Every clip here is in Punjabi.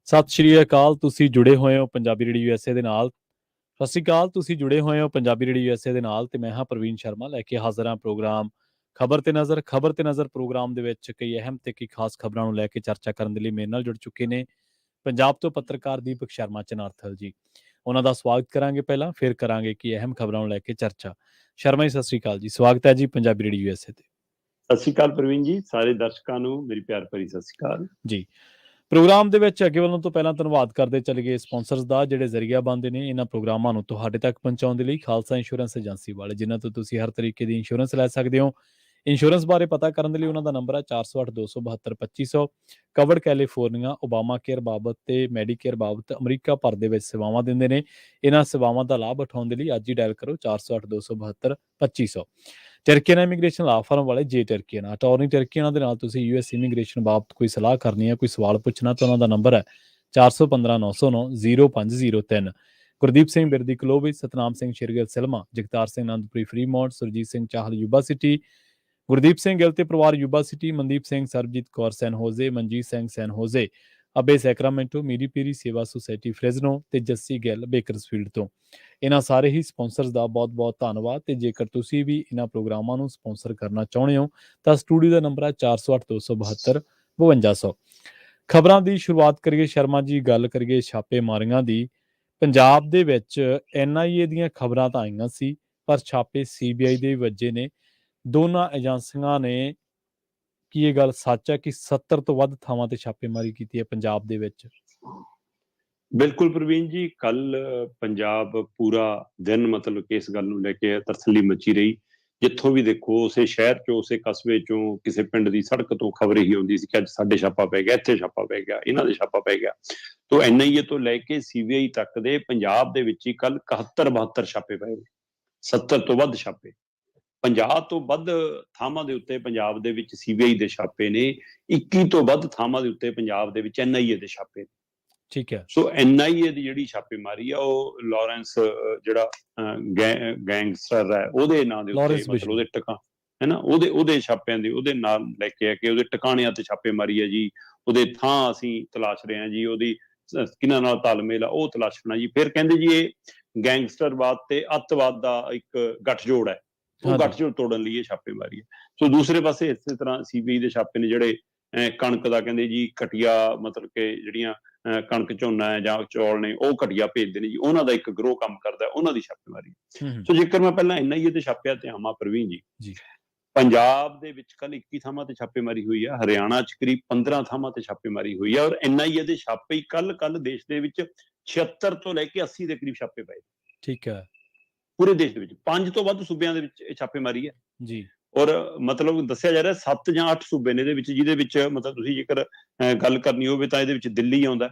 ਸਤਿ ਸ਼੍ਰੀ ਅਕਾਲ। ਤੁਸੀਂ ਜੁੜੇ ਹੋਏ ਹੋ ਪੰਜਾਬੀ ਰੇਡੀਓ ਯੂਐਸਏ ਦੇ ਨਾਲ। ਸਤਿ ਸ਼੍ਰੀ ਅਕਾਲ। ਤੁਸੀਂ ਜੁੜੇ ਹੋਏ ਹੋ ਪੰਜਾਬੀ ਰੇਡੀਓ ਯੂਐਸਏ ਦੇ ਨਾਲ ਤੇ ਮੈਂ ਹਾਂ ਪ੍ਰਵੀਨ ਸ਼ਰਮਾ ਲੈ ਕੇ ਹਾਜ਼ਰ ਹਾਂ ਪ੍ਰੋਗਰਾਮ ਖਬਰ ਤੇ ਨਜ਼ਰ ਪ੍ਰੋਗਰਾਮ ਦੇ ਵਿੱਚ ਕਈ ਅਹਿਮ ਤੇ ਕਈ ਖਾਸ ਖਬਰਾਂ ਨੂੰ ਲੈ ਕੇ ਚਰਚਾ ਕਰਨ ਦੇ ਲਈ ਮੇਰੇ ਨਾਲ ਜੁੜ ਚੁੱਕੇ ਨੇ ਪੰਜਾਬ ਤੋਂ ਪੱਤਰਕਾਰ ਦੀਪਕ ਸ਼ਰਮਾ ਚਨਾਰਥਲ ਜੀ। ਉਹਨਾਂ ਦਾ ਸਵਾਗਤ ਕਰਾਂਗੇ, ਪਹਿਲਾਂ ਫਿਰ ਕਰਾਂਗੇ ਕਿ ਅਹਿਮ ਖਬਰਾਂ ਨੂੰ ਲੈ ਕੇ ਚਰਚਾ। ਸ਼ਰਮਾ ਜੀ ਸਤਿ ਸ਼੍ਰੀ ਅਕਾਲ ਜੀ, ਸਵਾਗਤ ਹੈ ਜੀ ਪੰਜਾਬੀ ਰੇਡੀਓ ਯੂਐਸਏ ਤੇ। ਸਤਿ ਸ਼੍ਰੀ ਅਕਾਲ ਪ੍ਰਵੀਨ ਜੀ, ਸਾਰੇ ਦਰਸ਼ਕਾਂ ਨੂੰ ਮੇਰੀ ਪਿਆਰ ਭਰੀ ਸਤਿ ਸ਼੍ਰੀ ਅਕਾਲ ਜੀ। ਪ੍ਰੋਗਰਾਮ ਦੇ ਵਿੱਚ ਅੱਗੇ ਵੱਲੋਂ ਤੋਂ ਪਹਿਲਾਂ ਧੰਨਵਾਦ ਕਰਦੇ ਚਲੇ ਗਏ ਸਪਾਂਸਰਸ ਦਾ, ਜਿਹੜੇ ਜ਼ਰੀਆ ਬਣਦੇ ਨੇ ਇਹਨਾਂ ਪ੍ਰੋਗਰਾਮਾਂ ਨੂੰ ਤੁਹਾਡੇ ਤੱਕ ਪਹੁੰਚਾਉਣ ਦੇ ਲਈ। ਖਾਲਸਾ ਇੰਸ਼ੋਰੈਂਸ ਏਜੰਸੀ ਵਾਲੇ, ਜਿਨ੍ਹਾਂ ਤੋਂ ਤੁਸੀਂ ਹਰ ਤਰੀਕੇ ਦੀ ਇੰਸ਼ੋਰੈਂਸ ਲੈ ਸਕਦੇ ਹੋ। ਇੰਸ਼ੋਰੈਂਸ ਬਾਰੇ ਪਤਾ ਕਰਨ ਦੇ ਲਈ ਉਹਨਾਂ ਦਾ ਨੰਬਰ ਹੈ 408-272-2500। ਕਵਰਡ ਕੈਲੀਫੋਰਨੀਆ, ਓਬਾਮਾ ਕੇਅਰ ਬਾਬਤ ਤੇ ਮੈਡੀਕੇਅਰ ਬਾਬਤ ਅਮਰੀਕਾ ਭਰ ਦੇ ਵਿੱਚ ਸੇਵਾਵਾਂ ਦਿੰਦੇ ਨੇ। ਇਹਨਾਂ ਸੇਵਾਵਾਂ ਦਾ ਲਾਭ ਉਠਾਉਣ ਦੇ ਲਈ ਅੱਜ ਹੀ ਡਾਇਲ ਕਰੋ 408-272-2500। ਟਰਕੀਅਨ ਇਮੀਗ੍ਰੇਸ਼ਨ ਲਾ ਫਰਮ ਵਾਲੇ ਜੇ ਟਰਕੀਅਨ ਅਟਾਰਨੀ ਟਰਕੀਅਨ ਦੇ ਨਾਲ ਤੁਸੀਂ ਯੂਐਸ ਇਮੀਗ੍ਰੇਸ਼ਨ ਬਾਬਤ ਕੋਈ ਸਲਾਹ ਕਰਨੀ ਹੈ, ਕੋਈ ਸਵਾਲ ਪੁੱਛਣਾ, ਤਾਂ ਉਹਨਾਂ ਦਾ ਨੰਬਰ ਹੈ 415-909-0503। Gurdeep Singh Birdi Clovis, Satnam Singh Shergill Selma, Jagtar Singh Anandpuri Fremont, Surjit Singh Chahal Yuba City, Gurdeep Singh Gill ਤੇ ਪਰਿਵਾਰ Yuba City, Mandeep Singh Sarabjit Kaur San Jose, Manjit Singh San Jose, ਅਬੇ Sacramento, Miri Piri Seva society Fresno ਤੇ ਜੱਸੀ ਗਿੱਲ ਬੇਕਰਸਫੀਲਡ ਤੋਂ। ਇਹਨਾਂ ਸਾਰੇ ਹੀ ਸਪਾਂਸਰਸ ਦਾ ਬਹੁਤ-ਬਹੁਤ ਧੰਨਵਾਦ। ਤੇ ਜੇਕਰ ਤੁਸੀਂ ਵੀ ਇਹਨਾਂ ਪ੍ਰੋਗਰਾਮਾਂ ਨੂੰ ਸਪਾਂਸਰ ਕਰਨਾ ਚਾਹੁੰਦੇ ਹੋ ਤਾਂ ਸਟੂਡੀਓ ਦਾ ਨੰਬਰ ਹੈ 408-272-5200। ਖਬਰਾਂ ਦੀ ਸ਼ੁਰੂਆਤ ਕਰੀਏ ਸ਼ਰਮਾ ਜੀ, ਗੱਲ ਕਰੀਏ ਛਾਪੇਮਾਰੀਆਂ ਦੀ। ਪੰਜਾਬ ਦੇ ਵਿੱਚ NIA ਦੀਆਂ ਖਬਰਾਂ ਤਾਂ ਆਈਆਂ ਸੀ, ਪਰ ਛਾਪੇ CBI ਦੇ ਵੱਜੇ ਨੇ। ਦੋਨਾਂ ਏਜੰਸੀਆਂ ਨੇ, ਕੀ ਇਹ ਗੱਲ ਸੱਚ ਹੈ ਕਿ 70 ਤੋਂ ਵੱਧ ਥਾਵਾਂ ਤੇ ਛਾਪੇਮਾਰੀ ਕੀਤੀ ਹੈ ਪੰਜਾਬ ਦੇ ਵਿੱਚ? ਬਿਲਕੁਲ ਪ੍ਰਵੀਨ ਜੀ, ਕੱਲ ਪੰਜਾਬ ਪੂਰਾ ਦਿਨ ਮਤਲਬ ਕਿ ਇਸ ਗੱਲ ਨੂੰ ਲੈ ਕੇ ਤਰਸੱਲੀ ਮਚੀ ਰਹੀ। ਜਿੱਥੋਂ ਵੀ ਦੇਖੋ, ਉਸੇ ਸ਼ਹਿਰ ਚੋਂ, ਉਸੇ ਕਸਬੇ ਚੋਂ, ਕਿਸੇ ਪਿੰਡ ਦੀ ਸੜਕ ਤੋਂ ਖਬਰ ਹੀ ਆਉਂਦੀ ਸੀ ਕਿ ਅੱਜ ਸਾਡੇ ਛਾਪਾ ਪੈ ਗਿਆ, ਇੱਥੇ ਛਾਪਾ ਪੈ ਗਿਆ, ਇਹਨਾਂ ਦੇ ਛਾਪਾ ਪੈ ਗਿਆ। ਤੋਂ NIA ਤੋਂ ਲੈ ਕੇ CBI ਤੱਕ ਦੇ ਪੰਜਾਬ ਦੇ ਵਿੱਚ ਹੀ ਕੱਲ 71-72 ਛਾਪੇ ਪਏ ਨੇ। 70 ਤੋਂ ਵੱਧ ਛਾਪੇ। 50 ਤੋਂ ਵੱਧ ਥਾਵਾਂ ਦੇ ਉੱਤੇ ਪੰਜਾਬ ਦੇ ਵਿੱਚ CBI ਦੇ ਛਾਪੇ ਨੇ। 21 ਤੋਂ ਵੱਧ ਥਾਵਾਂ ਦੇ ਉੱਤੇ ਪੰਜਾਬ ਦੇ ਵਿੱਚ NIA ਦੇ ਛਾਪੇ ਨੇ। ਠੀਕ ਹੈ। ਸੋ NIA ਦੀ ਜਿਹੜੀ ਛਾਪੇਮਾਰੀ ਆ, ਉਹ ਲਾਰੈਂਸ ਜਿਹੜਾ ਗੈਂਗਸਟਰ ਹੈ, ਉਹਦੇ ਨਾਂ ਦੇ ਉੱਤੇ, ਮਤਲਬ ਉਹਦੇ ਟਿਕਾ ਹੈ ਨਾ, ਉਹਦੇ ਛਾਪਿਆਂ ਦੇ ਉਹਦੇ ਨਾਲ ਲੈ ਕੇ ਆ ਕੇ ਉਹਦੇ ਟਿਕਾਣਿਆਂ ਤੇ ਛਾਪੇਮਾਰੀ ਹੈ ਜੀ। ਉਹਦੇ ਥਾਂ ਅਸੀਂ ਤਲਾਸ਼ ਰਹੇ ਹਾਂ ਜੀ, ਉਹਦੀ ਕਿਹਨਾਂ ਨਾਲ ਤਾਲਮੇਲ ਆ ਉਹ ਤਲਾਸ਼ਣਾ ਜੀ। ਫਿਰ ਕਹਿੰਦੇ ਜੀ ਇਹ ਗੈਂਗਸਟਰਵਾਦ ਤੇ ਅੱਤਵਾਦ ਦਾ ਇੱਕ ਗੱਠਜੋੜ ਹੈ, ਉਹ ਗੱਠਜੋੜ ਤੋੜਨ ਲਈ ਇਹ ਛਾਪੇਮਾਰੀ ਹੈ। ਸੋ ਦੂਸਰੇ ਪਾਸੇ ਇਸੇ ਤਰ੍ਹਾਂ CBI ਦੇ ਛਾਪੇ ਨੇ ਜਿਹੜੇ ਕਣਕ ਦਾ, ਕਹਿੰਦੇ ਜੀ ਘਟੀਆ, ਮਤਲਬ ਕਿ ਜਿਹੜੀਆਂ ਕਣਕ, ਝੋਨਾ ਹੈ ਜਾਂ ਚੌਲ ਨੇ, ਉਹ ਘਟੀਆ ਭੇਜਦੇ ਨੇ ਜੀ, ਉਹਨਾਂ ਦਾ ਇੱਕ ਗਰੋਹ ਕੰਮ ਕਰਦਾ, ਉਹਨਾਂ ਦੀ ਛਾਪੇਮਾਰੀ। ਸੋ ਜੇਕਰ ਮੈਂ ਪਹਿਲਾਂ NIA ਦੇ ਛਾਪਿਆਂ ਤੇ ਆਵਾਂ ਪ੍ਰਵੀਨ ਜੀ, ਪੰਜਾਬ ਦੇ ਵਿੱਚ ਕੱਲ 21 ਥਾਵਾਂ ਤੇ ਛਾਪੇਮਾਰੀ ਹੋਈ ਆ। ਹਰਿਆਣਾ ਚ ਕਰੀਬ 15 ਥਾਵਾਂ ਤੇ ਛਾਪੇਮਾਰੀ ਹੋਈ ਆ। ਔਰ NIA ਦੇ ਛਾਪੇ ਹੀ ਕੱਲ ਦੇਸ਼ ਦੇ ਵਿੱਚ 76 ਤੋਂ ਲੈ ਕੇ 80 ਦੇ ਕਰੀਬ ਛਾਪੇ ਪਏ। ਠੀਕ ਹੈ। ਪੂਰੇ ਦੇਸ਼ ਦੇ ਵਿੱਚ 5 ਤੋਂ ਵੱਧ ਸੂਬਿਆਂ ਦੇ ਵਿੱਚ ਇਹ ਛਾਪੇਮਾਰੀ ਹੈ ਜੀ। ਔਰ ਮਤਲਬ ਦੱਸਿਆ ਜਾ ਰਿਹਾ 7 ਜਾਂ 8 ਸੂਬੇ ਨੇ ਇਹਦੇ ਵਿੱਚ, ਜਿਹਦੇ ਵਿੱਚ ਮਤਲਬ ਤੁਸੀਂ ਜੇਕਰ ਗੱਲ ਕਰਨੀ ਹੋਵੇ ਤਾਂ ਇਹਦੇ ਵਿੱਚ ਦਿੱਲੀ ਆਉਂਦਾ,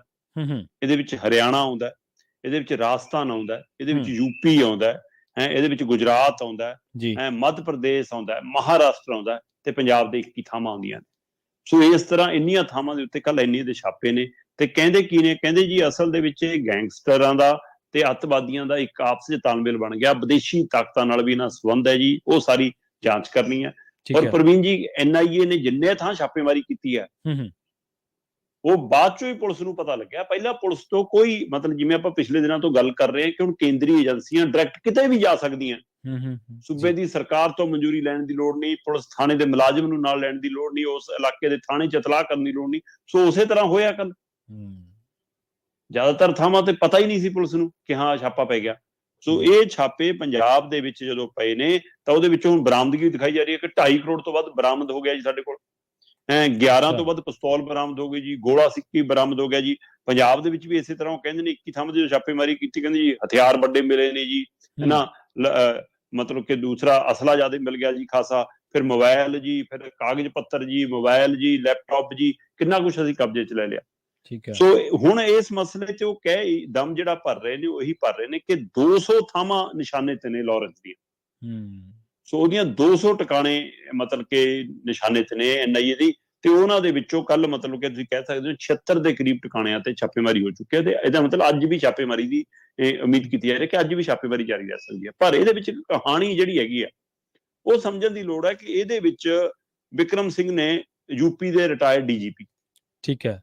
ਇਹਦੇ ਵਿੱਚ ਹਰਿਆਣਾ ਆਉਂਦਾ, ਇਹਦੇ ਵਿੱਚ ਰਾਜਸਥਾਨ ਆਉਂਦਾ, ਇਹਦੇ ਵਿੱਚ UP ਆਉਂਦਾ ਹੈ, ਇਹਦੇ ਵਿੱਚ ਗੁਜਰਾਤ ਆਉਂਦਾ ਹੈ, ਮੱਧ ਪ੍ਰਦੇਸ਼ ਆਉਂਦਾ, ਮਹਾਰਾਸ਼ਟਰ ਆਉਂਦਾ ਤੇ ਪੰਜਾਬ ਦੇ 21 ਥਾਵਾਂ ਆਉਂਦੀਆਂ ਨੇ। ਸੋ ਇਸ ਤਰ੍ਹਾਂ ਇੰਨੀਆਂ ਥਾਵਾਂ ਦੇ ਉੱਤੇ ਕੱਲ ਇੰਨੇ ਦੇ ਛਾਪੇ ਨੇ। ਤੇ ਕਹਿੰਦੇ ਕੀ ਨੇ? ਕਹਿੰਦੇ ਜੀ ਅਸਲ ਦੇ ਵਿੱਚ ਇਹ ਗੈਂਗਸਟਰਾਂ ਦਾ ਤੇ ਅੱਤਵਾਦੀਆਂ ਦਾ ਇੱਕ ਆਪਸ ਵਿੱਚ ਤਾਲਮੇਲ ਬਣ ਗਿਆ। ਵਿਦੇਸ਼ੀ ਤਾਕਤਾਂ ਨਾਲ ਵੀ ਇਹਨਾਂ ਸੰਬੰਧ ਹੈ ਜੀ, ਉਹ ਸਾਰੀ ਜਾਂਚ ਕਰਨੀ ਹੈ। ਔਰ ਪ੍ਰਵੀਨ ਜੀ, NIA ਨੇ ਜਿੰਨੇ ਥਾਂ ਛਾਪੇਮਾਰੀ ਕੀਤੀ ਹੈ, ਉਹ ਬਾਅਦ ਚੋਂ ਹੀ ਪੁਲਿਸ ਨੂੰ ਪਤਾ ਲੱਗਿਆ। ਪਹਿਲਾਂ ਪੁਲਿਸ ਤੋਂ ਕੋਈ, ਮਤਲਬ ਜਿਵੇਂ ਆਪਾਂ ਪਿਛਲੇ ਦਿਨਾਂ ਤੋਂ ਗੱਲ ਕਰ ਰਹੇ ਹਾਂ ਕਿ ਹੁਣ ਕੇਂਦਰੀ ਏਜੰਸੀਆਂ ਡਾਇਰੈਕਟ ਕਿਤੇ ਵੀ ਜਾ ਸਕਦੀਆਂ, ਸੂਬੇ ਦੀ ਸਰਕਾਰ ਤੋਂ ਮਨਜ਼ੂਰੀ ਲੈਣ ਦੀ ਲੋੜ ਨਹੀਂ, ਪੁਲਿਸ ਥਾਣੇ ਦੇ ਮੁਲਾਜ਼ਮ ਨੂੰ ਨਾਲ ਲੈਣ ਦੀ ਲੋੜ ਨਹੀਂ, ਉਸ ਇਲਾਕੇ ਦੇ ਥਾਣੇ 'ਚ ਇਤਲਾਹ ਕਰਨ ਦੀ ਲੋੜ ਨਹੀਂ। ਸੋ ਉਸੇ ਤਰ੍ਹਾਂ ਹੋਇਆ ਕੱਲ। ਜ਼ਿਆਦਾਤਰ ਥਾਵਾਂ ਤੇ ਪਤਾ ਹੀ ਨਹੀਂ ਸੀ ਪੁਲਿਸ ਨੂੰ ਕਿ ਹਾਂ ਛਾਪਾ ਪੈ ਗਿਆ। ਸੋ ਇਹ ਛਾਪੇ ਪੰਜਾਬ ਦੇ ਵਿੱਚ ਜਦੋਂ ਪਏ ਨੇ ਤਾਂ ਉਹਦੇ ਵਿੱਚੋਂ ਹੁਣ ਬਰਾਮਦਗੀ ਦਿਖਾਈ ਜਾ ਰਹੀ ਹੈ ਕਿ 2.5 ਕਰੋੜ ਤੋਂ ਵੱਧ ਬਰਾਮਦ ਹੋ ਗਿਆ ਜੀ ਸਾਡੇ ਕੋਲ। 11 ਤੋਂ ਵੱਧ ਪਿਸਤੌਲ ਬਰਾਮਦ ਹੋ ਗਈ ਜੀ, ਗੋਲਾ ਸਿੱਕੀ ਬਰਾਮਦ ਹੋ ਗਿਆ ਜੀ। ਪੰਜਾਬ ਦੇ ਵਿੱਚ ਵੀ ਇਸੇ ਤਰ੍ਹਾਂ ਉਹ ਕਹਿੰਦੇ ਨੇ 21 ਥਾਵਾਂ ਤੇ ਛਾਪੇਮਾਰੀ ਕੀਤੀ, ਕਹਿੰਦੇ ਜੀ ਹਥਿਆਰ ਵੱਡੇ ਮਿਲੇ ਨੇ ਜੀ, ਨਾ ਮਤਲਬ ਕਿ ਦੂਸਰਾ ਅਸਲਾ ਜ਼ਿਆਦਾ ਮਿਲ ਗਿਆ ਜੀ ਖਾਸਾ, ਫਿਰ ਮੋਬਾਈਲ ਜੀ, ਫਿਰ ਕਾਗਜ਼ ਪੱਤਰ ਜੀ, ਮੋਬਾਈਲ ਜੀ, ਲੈਪਟਾਪ ਜੀ, ਕਿੰਨਾ ਕੁਛ ਅਸੀਂ ਕਬਜ਼ੇ 'ਚ ਲੈ ਲਿਆ। ਸੋ ਹੁਣ ਇਸ ਮਸਲੇ 'ਚ ਉਹ ਕਹਿ ਦਮ ਜਿਹੜਾ ਭਰ ਰਹੇ ਨੇ, ਉਹੀ ਭਰ ਰਹੇ ਨੇ ਕਿ 200 ਥਾਵਾਂ ਨਿਸ਼ਾਨੇ ਤੇ ਨੇ ਲਾਰੈਂਸ ਦੀਆਂ। ਸੋ ਉਹਦੀਆਂ 200 ਟਿਕਾਣੇ ਮਤਲਬ ਕਿ ਨਿਸ਼ਾਨੇ ਤੇ ਨੇ NIA ਦੀ, ਤੇ ਉਹਨਾਂ ਦੇ ਵਿੱਚੋਂ ਕੱਲ ਮਤਲਬ ਕਿ ਤੁਸੀਂ ਕਹਿ ਸਕਦੇ ਹੋ 76 ਦੇ ਕਰੀਬ ਟਿਕਾਣਿਆਂ ਤੇ ਛਾਪੇਮਾਰੀ ਹੋ ਚੁੱਕੀ ਹੈ। ਤੇ ਇਹਦਾ ਮਤਲਬ ਅੱਜ ਵੀ ਛਾਪੇਮਾਰੀ ਦੀ ਉਮੀਦ ਕੀਤੀ ਜਾ ਰਹੀ ਹੈ ਕਿ ਅੱਜ ਵੀ ਛਾਪੇਮਾਰੀ ਜਾਰੀ ਰਹਿ ਸਕਦੀ ਹੈ। ਪਰ ਇਹਦੇ ਵਿੱਚ ਕਹਾਣੀ ਜਿਹੜੀ ਹੈਗੀ ਆ, ਉਹ ਸਮਝਣ ਦੀ ਲੋੜ ਹੈ ਕਿ ਇਹਦੇ ਵਿੱਚ ਬਿਕਰਮ ਸਿੰਘ ਨੇ यूपी ਦੇ ਰਿਟਾਇਰਡ ਡੀਜੀਪੀ, ਠੀਕ ਹੈ,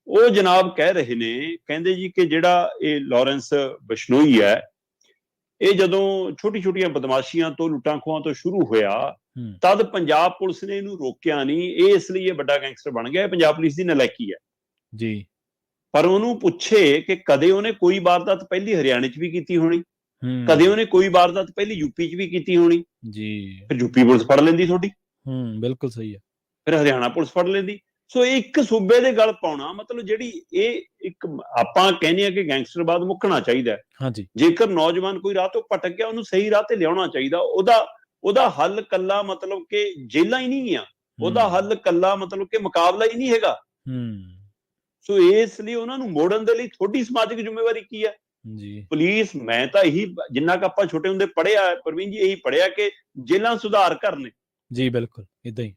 ਉਹ ਜਨਾਬ ਕਹਿ ਰਹੇ ਨੇ, ਕਹਿੰਦੇ ਜੀ ਕਿ ਜਿਹੜਾ ਇਹ ਲਾਰੈਂਸ ਬਿਸ਼ਨੋਈ ਹੈ, ਇਹ ਜਦੋਂ ਛੋਟੀ ਛੋਟੀਆਂ ਬਦਮਾਸ਼ੀਆਂ ਤੋਂ, ਲੁੱਟਾਂ ਖੋਹਾਂ ਤੋਂ ਸ਼ੁਰੂ ਹੋਇਆ, ਤਦ ਪੰਜਾਬ ਪੁਲਿਸ ਨੇ ਇਹਨੂੰ ਰੋਕਿਆ ਨਹੀਂ, ਇਹ ਇਸ ਲਈ ਇਹ ਵੱਡਾ ਗੈਂਗਸਟਰ ਬਣ ਗਿਆ। ਇਹ ਪੰਜਾਬ ਪੁਲਿਸ ਦੀ ਨਲਾਇਕੀ ਹੈ ਜੀ। ਪਰ ਉਹਨੂੰ ਪੁੱਛੇ ਕਿ ਕਦੇ ਉਹਨੇ ਕੋਈ ਵਾਰਦਾਤ ਪਹਿਲੀ ਹਰਿਆਣੇ 'ਚ ਵੀ ਕੀਤੀ ਹੋਣੀ, ਕਦੇ ਉਹਨੇ ਕੋਈ ਵਾਰਦਾਤ ਪਹਿਲੀ ਯੂਪੀ 'ਚ ਵੀ ਕੀਤੀ ਹੋਣੀ ਜੀ, ਫਿਰ ਯੂਪੀ ਪੁਲਿਸ ਫੜ ਲੈਂਦੀ ਤੁਹਾਡੀ, ਬਿਲਕੁਲ ਸਹੀ ਹੈ, ਫਿਰ ਹਰਿਆਣਾ ਪੁਲਿਸ ਫੜ ਲੈਂਦੀ। ਸੋ ਇੱਕ ਸੂਬੇ ਦੇ ਗੱਲ ਪਾਉਣਾ, ਮਤਲਬ ਜਿਹੜੀ ਇਹ ਇੱਕ ਆਪਾਂ ਕਹਿੰਦੇ ਆ ਕਿ ਗੈਂਗਸਟਰਵਾਦ ਮੁੱਕਣਾ ਚਾਹੀਦਾ ਹੈ। ਹਾਂਜੀ, ਜੇਕਰ ਨੌਜਵਾਨ ਕੋਈ ਰਾਹ ਤੋਂ ਭਟਕ ਗਿਆ, ਉਹਨੂੰ ਸਹੀ ਰਾਹ ਤੇ ਲਿਆਉਣਾ ਚਾਹੀਦਾ। ਉਹਦਾ ਹੱਲ ਕੱਲਾ ਮਤਲਬ ਕਿ ਜੇਲਾਂ ਹੀ ਨਹੀਂ ਆ, ਉਹਦਾ ਹੱਲ ਕੱਲਾ ਮਤਲਬ ਕਿ ਮੁਕਾਬਲਾ ਹੀ ਨਹੀਂ ਹੈਗਾ। ਸੋ ਇਸ ਲਈ ਉਹਨਾਂ ਨੂੰ ਮੋੜਨ ਦੇ ਲਈ ਤੁਹਾਡੀ ਸਮਾਜਿਕ ਜ਼ਿੰਮੇਵਾਰੀ ਕੀ ਹੈ ਜੀ? ਪੁਲਿਸ, ਮੈਂ ਤਾਂ ਇਹੀ, ਜਿੰਨਾ ਕੁ ਆਪਾਂ ਛੋਟੇ ਹੁੰਦੇ ਪੜ੍ਹਿਆ ਪ੍ਰਵੀਨ ਜੀ, ਇਹੀ ਪੜ੍ਹਿਆ ਕਿ ਜੇਲਾਂ ਸੁਧਾਰ ਕਰਨੇ ਜੀ, ਬਿਲਕੁਲ ਇਦਾਂ ਹੀ।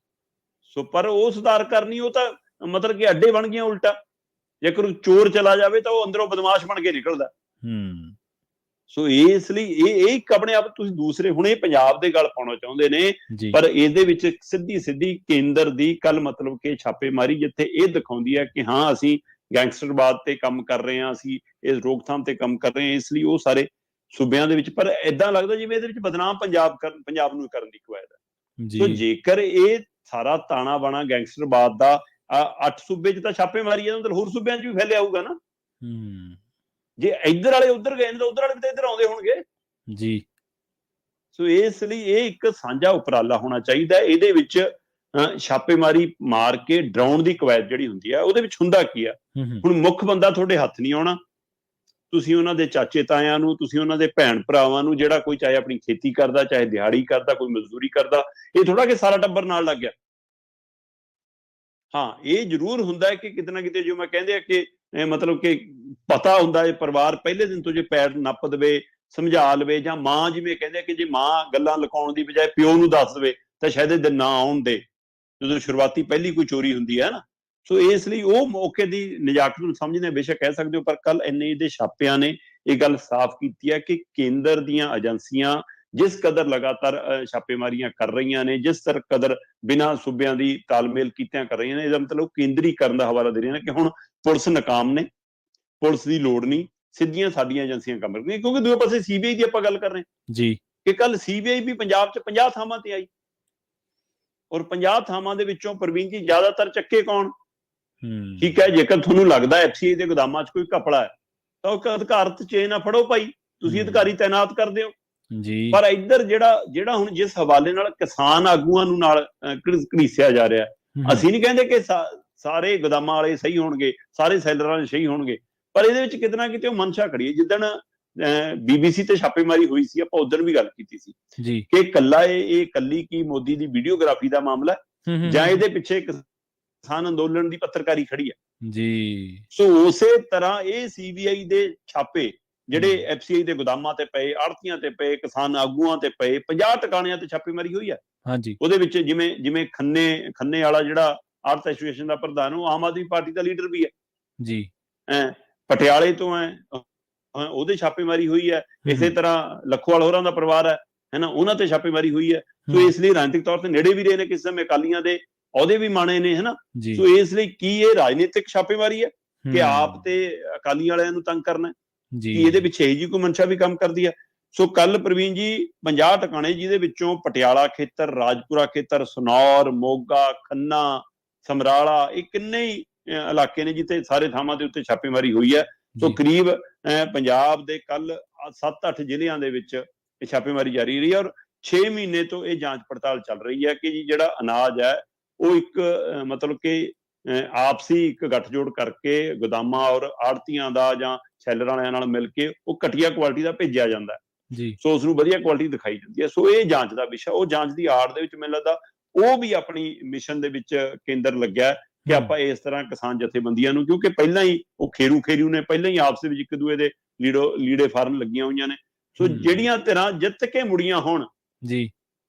ਸੋ ਪਰ ਉਹ ਸੁਧਾਰ ਕਰਨੀ, ਉਹ ਤਾਂ ਮਤਲਬ ਕਿ ਅੱਡੇ ਬਣ ਗਈਆਂ ਉਲਟਾ। ਜੇਕਰ ਚੋਰ ਚਲਾ ਜਾਵੇ ਤਾਂ ਉਹ ਅੰਦਰੋਂ ਬਦਮਾਸ਼ ਬਣ ਕੇ ਨਿਕਲਦਾ। ਸੋ ਇਸ ਲਈ ਇਹ ਇੱਕ ਆਪਣੇ ਆਪ ਤੁਸੀਂ ਦੂਸਰੇ, ਹੁਣ ਇਹ ਪੰਜਾਬ ਦੇ ਗੱਲ ਪਾਉਣਾ ਚਾਹੁੰਦੇ ਨੇ, ਪਰ ਇਹਦੇ ਵਿੱਚ ਸਿੱਧੀ ਕੇਂਦਰ ਦੀ ਕੱਲ ਮਤਲਬ ਕਿ ਛਾਪੇਮਾਰੀ, ਜਿੱਥੇ ਇਹ ਦਿਖਾਉਂਦੀ ਹੈ ਕਿ ਹਾਂ ਅਸੀਂ ਗੈਂਗਸਟਰਵਾਦ ਤੇ ਕੰਮ ਕਰ ਰਹੇ ਹਾਂ, ਅਸੀਂ ਇਸ ਰੋਕਥਾਮ ਤੇ ਕੰਮ ਕਰ ਰਹੇ ਹਾਂ, ਇਸ ਲਈ ਉਹ ਸਾਰੇ ਸੂਬਿਆਂ ਦੇ ਵਿੱਚ, ਪਰ ਏਦਾਂ ਲੱਗਦਾ ਜਿਵੇਂ ਇਹਦੇ ਵਿੱਚ ਬਦਨਾਮ ਪੰਜਾਬ ਨੂੰ ਕਰਨ ਦੀ ਕਵਾਇਦ ਹੈ। ਸੋ ਜੇਕਰ ਇਹ ਸਾਰਾ ਤਾਣਾ ਬਾਣਾ ਗੈਂਗਸਟਰਵਾਦ ਦਾ 8 ਸੂਬੇ 'ਚ ਤਾਂ ਛਾਪੇਮਾਰੀ ਹੈ, ਮਤਲਬ ਹੋਰ ਸੂਬਿਆਂ 'ਚ ਵੀ ਫੈਲਿਆ ਹੋਊਗਾ ਨਾ। ਜੇ ਇੱਧਰ ਵਾਲੇ ਉੱਧਰ ਗਏ ਨੇ ਤਾਂ ਉੱਧਰ ਵਾਲੇ ਵੀ ਤਾਂ ਇੱਧਰ ਆਉਂਦੇ ਹੋਣਗੇ ਜੀ। ਸੋ ਇਸ ਲਈ ਇਹ ਇੱਕ ਸਾਂਝਾ ਉਪਰਾਲਾ ਹੋਣਾ ਚਾਹੀਦਾ। ਇਹਦੇ ਵਿੱਚ ਛਾਪੇਮਾਰੀ ਮਾਰ ਕੇ ਡਰਾਉਣ ਦੀ ਕਵਾਇਦ ਜਿਹੜੀ ਹੁੰਦੀ ਹੈ, ਉਹਦੇ ਵਿੱਚ ਹੁੰਦਾ ਕੀ ਆ? ਹੁਣ ਮੁੱਖ ਬੰਦਾ ਤੁਹਾਡੇ ਹੱਥ ਨਹੀਂ ਆਉਣਾ, ਤੁਸੀਂ ਉਹਨਾਂ ਦੇ ਚਾਚੇ ਤਾਇਆਂ ਨੂੰ, ਤੁਸੀਂ ਉਹਨਾਂ ਦੇ ਭੈਣ ਭਰਾਵਾਂ ਨੂੰ, ਜਿਹੜਾ ਕੋਈ ਚਾਹੇ ਆਪਣੀ ਖੇਤੀ ਕਰਦਾ, ਚਾਹੇ ਦਿਹਾੜੀ ਕਰਦਾ, ਕੋਈ ਮਜ਼ਦੂਰੀ ਕਰਦਾ, ਇਹ ਥੋੜਾ ਕਿ ਸਾਰਾ ਟੱਬਰ ਨਾਲ ਲੱਗ ਗਿਆ। ਹਾਂ, ਇਹ ਜ਼ਰੂਰ ਹੁੰਦਾ ਹੈ ਕਿ ਕਿਤੇ ਨਾ ਕਿਤੇ, ਜੋ ਮੈਂ ਕਹਿੰਦੇ ਆ ਕਿ ਮਤਲਬ ਕਿ ਪਤਾ ਹੁੰਦਾ ਹੈ, ਪਰਿਵਾਰ ਪਹਿਲੇ ਦਿਨ ਤੋਂ ਜੇ ਪੈਰ ਨੱਪ ਦੇਵੇ, ਸਮਝਾ ਲਵੇ, ਜਾਂ ਮਾਂ ਜਿਵੇਂ ਕਹਿੰਦੇ ਕਿ ਜੇ ਮਾਂ ਗੱਲਾਂ ਲੁਕਾਉਣ ਦੀ ਬਜਾਏ ਪਿਓ ਨੂੰ ਦੱਸ ਦੇਵੇ ਤਾਂ ਸ਼ਾਇਦ ਇਹ ਦਿਨ ਨਾ ਆਉਣ ਦੇ, ਜਦੋਂ ਸ਼ੁਰੂਆਤੀ ਪਹਿਲੀ ਕੋਈ ਚੋਰੀ ਹੁੰਦੀ ਹੈ ਨਾ। ਸੋ ਇਸ ਲਈ ਉਹ ਮੌਕੇ ਦੀ ਨਜ਼ਾਕਤ ਨੂੰ ਸਮਝਦੇ ਬੇਸ਼ੱਕ ਕਹਿ ਸਕਦੇ ਹੋ, ਪਰ ਕੱਲ ਇੰਨੇ ਦੇ ਛਾਪਿਆਂ ਨੇ ਇਹ ਗੱਲ ਸਾਫ਼ ਕੀਤੀ ਹੈ ਕਿ ਕੇਂਦਰ ਦੀਆਂ ਏਜੰਸੀਆਂ ਜਿਸ ਕਦਰ ਲਗਾਤਾਰ ਛਾਪੇਮਾਰੀਆਂ ਕਰ ਰਹੀਆਂ ਨੇ, ਜਿਸ ਕਦਰ ਬਿਨਾਂ ਸੂਬਿਆਂ ਦੀ ਤਾਲਮੇਲ ਕੀਤਿਆਂ ਕਰ ਰਹੀਆਂ ਨੇ, ਇਹਦਾ ਮਤਲਬ ਕੇਂਦਰੀਕਰਨ ਦਾ ਹਵਾਲਾ ਦੇ ਰਹੀਆਂ ਨੇ ਕਿ ਹੁਣ ਪੁਲਿਸ ਨਾਕਾਮ ਨੇ, ਪੁਲਿਸ ਦੀ ਲੋੜ ਨਹੀਂ, ਸਿੱਧੀਆਂ ਸਾਡੀਆਂ ਏਜੰਸੀਆਂ ਕੰਮ ਕਰਦੀਆਂ। ਕਿਉਂਕਿ ਦੂਜੇ ਪਾਸੇ ਸੀਬੀਆਈ ਦੀ ਆਪਾਂ ਗੱਲ ਕਰ ਰਹੇ ਹਾਂ ਜੀ, ਕਿ ਕੱਲ ਸੀਬੀਆਈ ਵੀ ਪੰਜਾਬ 'ਚ 50 ਥਾਵਾਂ ਤੇ ਆਈ, ਔਰ 50 ਥਾਵਾਂ ਦੇ ਵਿੱਚੋਂ ਪ੍ਰਵੀਨ ਜੀ ਜ਼ਿਆਦਾਤਰ ਚੱਕੇ ਕੌਣ? ਠੀਕ ਹੈ, ਜੇਕਰ ਤੁਹਾਨੂੰ ਲੱਗਦਾ ਐਫਸੀਆਈ ਦੇ ਗੋਦਾਮਾਂ 'ਚ ਕੋਈ ਘਪਲਾ ਹੈ ਤਾਂ ਉਹ ਅਧਿਕਾਰਤ ਚੇਨ ਨਾ ਫੜੋ ਭਾਈ, ਤੁਸੀਂ ਅਧਿਕਾਰੀ ਤਾਇਨਾਤ ਕਰਦੇ ਹੋ ਜੀ। ਪਰ ਇੱਧਰ ਜਿਹੜਾ ਹੁਣ ਜਿਸ ਹਵਾਲੇ ਨਾਲ ਕਿਸਾਨ ਆਗੂਆਂ ਨੂੰ ਨਾਲ ਘੜੀਸਿਆ ਜਾ ਰਿਹਾ, ਅਸੀਂ ਨਹੀਂ ਕਹਿੰਦੇ ਕਿ ਸਾਰੇ ਗੋਦਾਮਾਂ ਵਾਲੇ ਸਹੀ ਹੋਣਗੇ, ਸਾਰੇ ਸੈਲਰਾਂ ਵਾਲੇ ਸਹੀ ਹੋਣਗੇ, ਪਰ ਇਹਦੇ ਵਿੱਚ ਕਿਤੇ ਨਾ ਕਿਤੇ ਉਹ ਮਨਸ਼ਾ ਖੜੀ ਹੈ। ਜਿੱਦਣ BBC ਤੇ ਛਾਪੇਮਾਰੀ ਹੋਈ ਸੀ, ਆਪਾਂ ਉਦੋਂ ਵੀ ਗੱਲ ਕੀਤੀ ਸੀ ਕਿ ਕੱਲਾ ਇਹ ਕੱਲੀ ਕੀ ਮੋਦੀ ਦੀ ਵੀਡੀਓਗ੍ਰਾਫੀ ਦਾ ਮਾਮਲਾ ਜਾਂ ਇਹਦੇ ਪਿੱਛੇ ਕਿਸਾਨ ਅੰਦੋਲਨ ਦੀ ਪੱਤਰਕਾਰੀ ਖੜੀ ਹੈ ਜੀ। ਸੋ ਉਸੇ ਤਰ੍ਹਾਂ ਇਹ ਸੀਬੀਆਈ ਦੇ ਛਾਪੇ ਜਿਹੜੇ ਐਫਸੀਆਈ ਦੇ ਗੋਦਾਮਾਂ ਤੇ ਪਏ, ਆੜਤੀਆਂ ਤੇ ਪਏ, ਕਿਸਾਨ ਆਗੂਆਂ ਤੇ ਪਏ, 50 ਟਿਕਾਣਿਆਂ ਤੇ ਛਾਪੇਮਾਰੀ ਹੋਈ ਹੈ। ਉਹਦੇ ਵਿੱਚ ਜਿਵੇਂ ਖੰਨੇ ਵਾਲਾ ਜਿਹੜਾ ਆੜਤ ਐਸੋਸੀਏਸ਼ਨ ਦਾ ਪ੍ਰਧਾਨ, ਉਹ ਆਮ ਆਦਮੀ ਪਾਰਟੀ ਦਾ ਲੀਡਰ ਵੀ ਹੈ ਜੀ। ਪਟਿਆਲੇ ਤੋਂ ਉਹਦੇ ਛਾਪੇਮਾਰੀ ਹੋਈ ਹੈ। ਇਸੇ ਤਰ੍ਹਾਂ ਲੱਖੋਵਾਲ ਹੋਰਾਂ ਦਾ ਪਰਿਵਾਰ ਹੈ ਨਾ, ਉਹਨਾਂ ਤੇ ਛਾਪੇਮਾਰੀ ਹੋਈ ਹੈ। ਸੋ ਇਸ ਲਈ ਰਾਜਨੀਤਿਕ ਤੌਰ ਤੇ ਨੇੜੇ ਵੀ ਰਹੇ ਨੇ, ਕਿਸੇ ਸਮੇਂ ਅਕਾਲੀਆਂ ਦੇ ਅਹੁਦੇ ਵੀ ਮਾਣੇ ਨੇ, ਹਨਾ। ਸੋ ਇਸ ਲਈ ਕੀ ਇਹ ਰਾਜਨੀਤਿਕ ਛਾਪੇਮਾਰੀ ਹੈ ਕਿ ਆਪ ਤੇ ਅਕਾਲੀ ਵਾਲਿਆਂ ਨੂੰ ਤੰਗ ਕਰਨਾ, ਕਿ ਇਹਦੇ ਪਿੱਛੇ ਇਹੀ ਜੀ ਕੋਈ ਮਨਸ਼ਾ ਵੀ ਕੰਮ ਕਰਦੀ ਹੈ? ਸੋ ਕੱਲ ਪ੍ਰਵੀਨ ਜੀ 50 ਟਿਕਾਣੇ, ਜਿਹਦੇ ਵਿੱਚੋਂ ਪਟਿਆਲਾ ਖੇਤਰ, ਰਾਜਪੁਰਾ ਖੇਤਰ, ਸਨੌਰ, ਮੋਗਾ, ਖੰਨਾ, ਸਮਰਾਲਾ, ਇਹ ਕਿੰਨੇ ਹੀ ਇਲਾਕੇ ਨੇ ਜਿੱਥੇ ਸਾਰੇ ਥਾਵਾਂ ਦੇ ਉੱਤੇ ਛਾਪੇਮਾਰੀ ਹੋਈ ਹੈ। ਸੋ ਕਰੀਬ ਪੰਜਾਬ ਦੇ ਕੱਲ 7-8 ਜ਼ਿਲ੍ਹਿਆਂ ਦੇ ਵਿੱਚ ਇਹ ਛਾਪੇਮਾਰੀ ਜਾਰੀ ਰਹੀ ਹੈ, ਔਰ 6 ਮਹੀਨੇ ਤੋਂ ਇਹ ਜਾਂਚ ਪੜਤਾਲ ਚੱਲ ਰਹੀ ਹੈ ਕਿ ਜੀ ਜਿਹੜਾ ਅਨਾਜ ਹੈ ਉਹ ਇੱਕ ਮਤਲਬ ਕਿ ਆਪਸੀ ਇੱਕ ਗੱਠਜੋੜ ਕਰਕੇ ਗੋਦਾਮਾਂ ਔਰ ਆੜਤੀਆਂ ਦਾ ਜਾਂ ਸੈਲਰਾਂ ਵਾਲਿਆਂ ਨਾਲ ਮਿਲ ਕੇ ਉਹ ਘਟੀਆ ਕੁਆਲਿਟੀ ਦਾ ਭੇਜਿਆ ਜਾਂਦਾ ਹੈ। ਸੋ ਉਸ ਨੂੰ ਵਧੀਆ ਕੁਆਲਿਟੀ ਦਿਖਾਈ ਜਾਂਦੀ ਹੈ। ਸੋ ਇਹ ਜਾਂਚ ਦਾ ਵਿਸ਼ਾ, ਉਹ ਜਾਂਚ ਦੀ ਆੜ ਦੇ ਵਿੱਚ ਮੈਨੂੰ ਲੱਗਦਾ ਉਹ ਵੀ ਆਪਣੀ ਮਿਸ਼ਨ ਦੇ ਵਿੱਚ ਕੇਂਦਰ ਲੱਗਿਆ ਕਿ ਆਪਾਂ ਇਸ ਤਰ੍ਹਾਂ ਕਿਸਾਨ ਜਥੇਬੰਦੀਆਂ ਨੂੰ, ਕਿਉਂਕਿ ਪਹਿਲਾਂ ਹੀ ਉਹ ਖੇਰੂ ਨੇ ਪਹਿਲਾਂ ਹੀ ਆਪਸ ਦੇ ਵਿੱਚ ਇੱਕ ਦੂਏ ਦੇ ਲੀੜੇ ਫਾਰਨ ਲੱਗੀਆਂ ਹੋਈਆਂ ਨੇ। ਸੋ ਜਿਹੜੀਆਂ ਧਿਰਾਂ ਜਿੱਤ ਕੇ ਮੁੜੀਆਂ ਹੋਣ ਜੀ,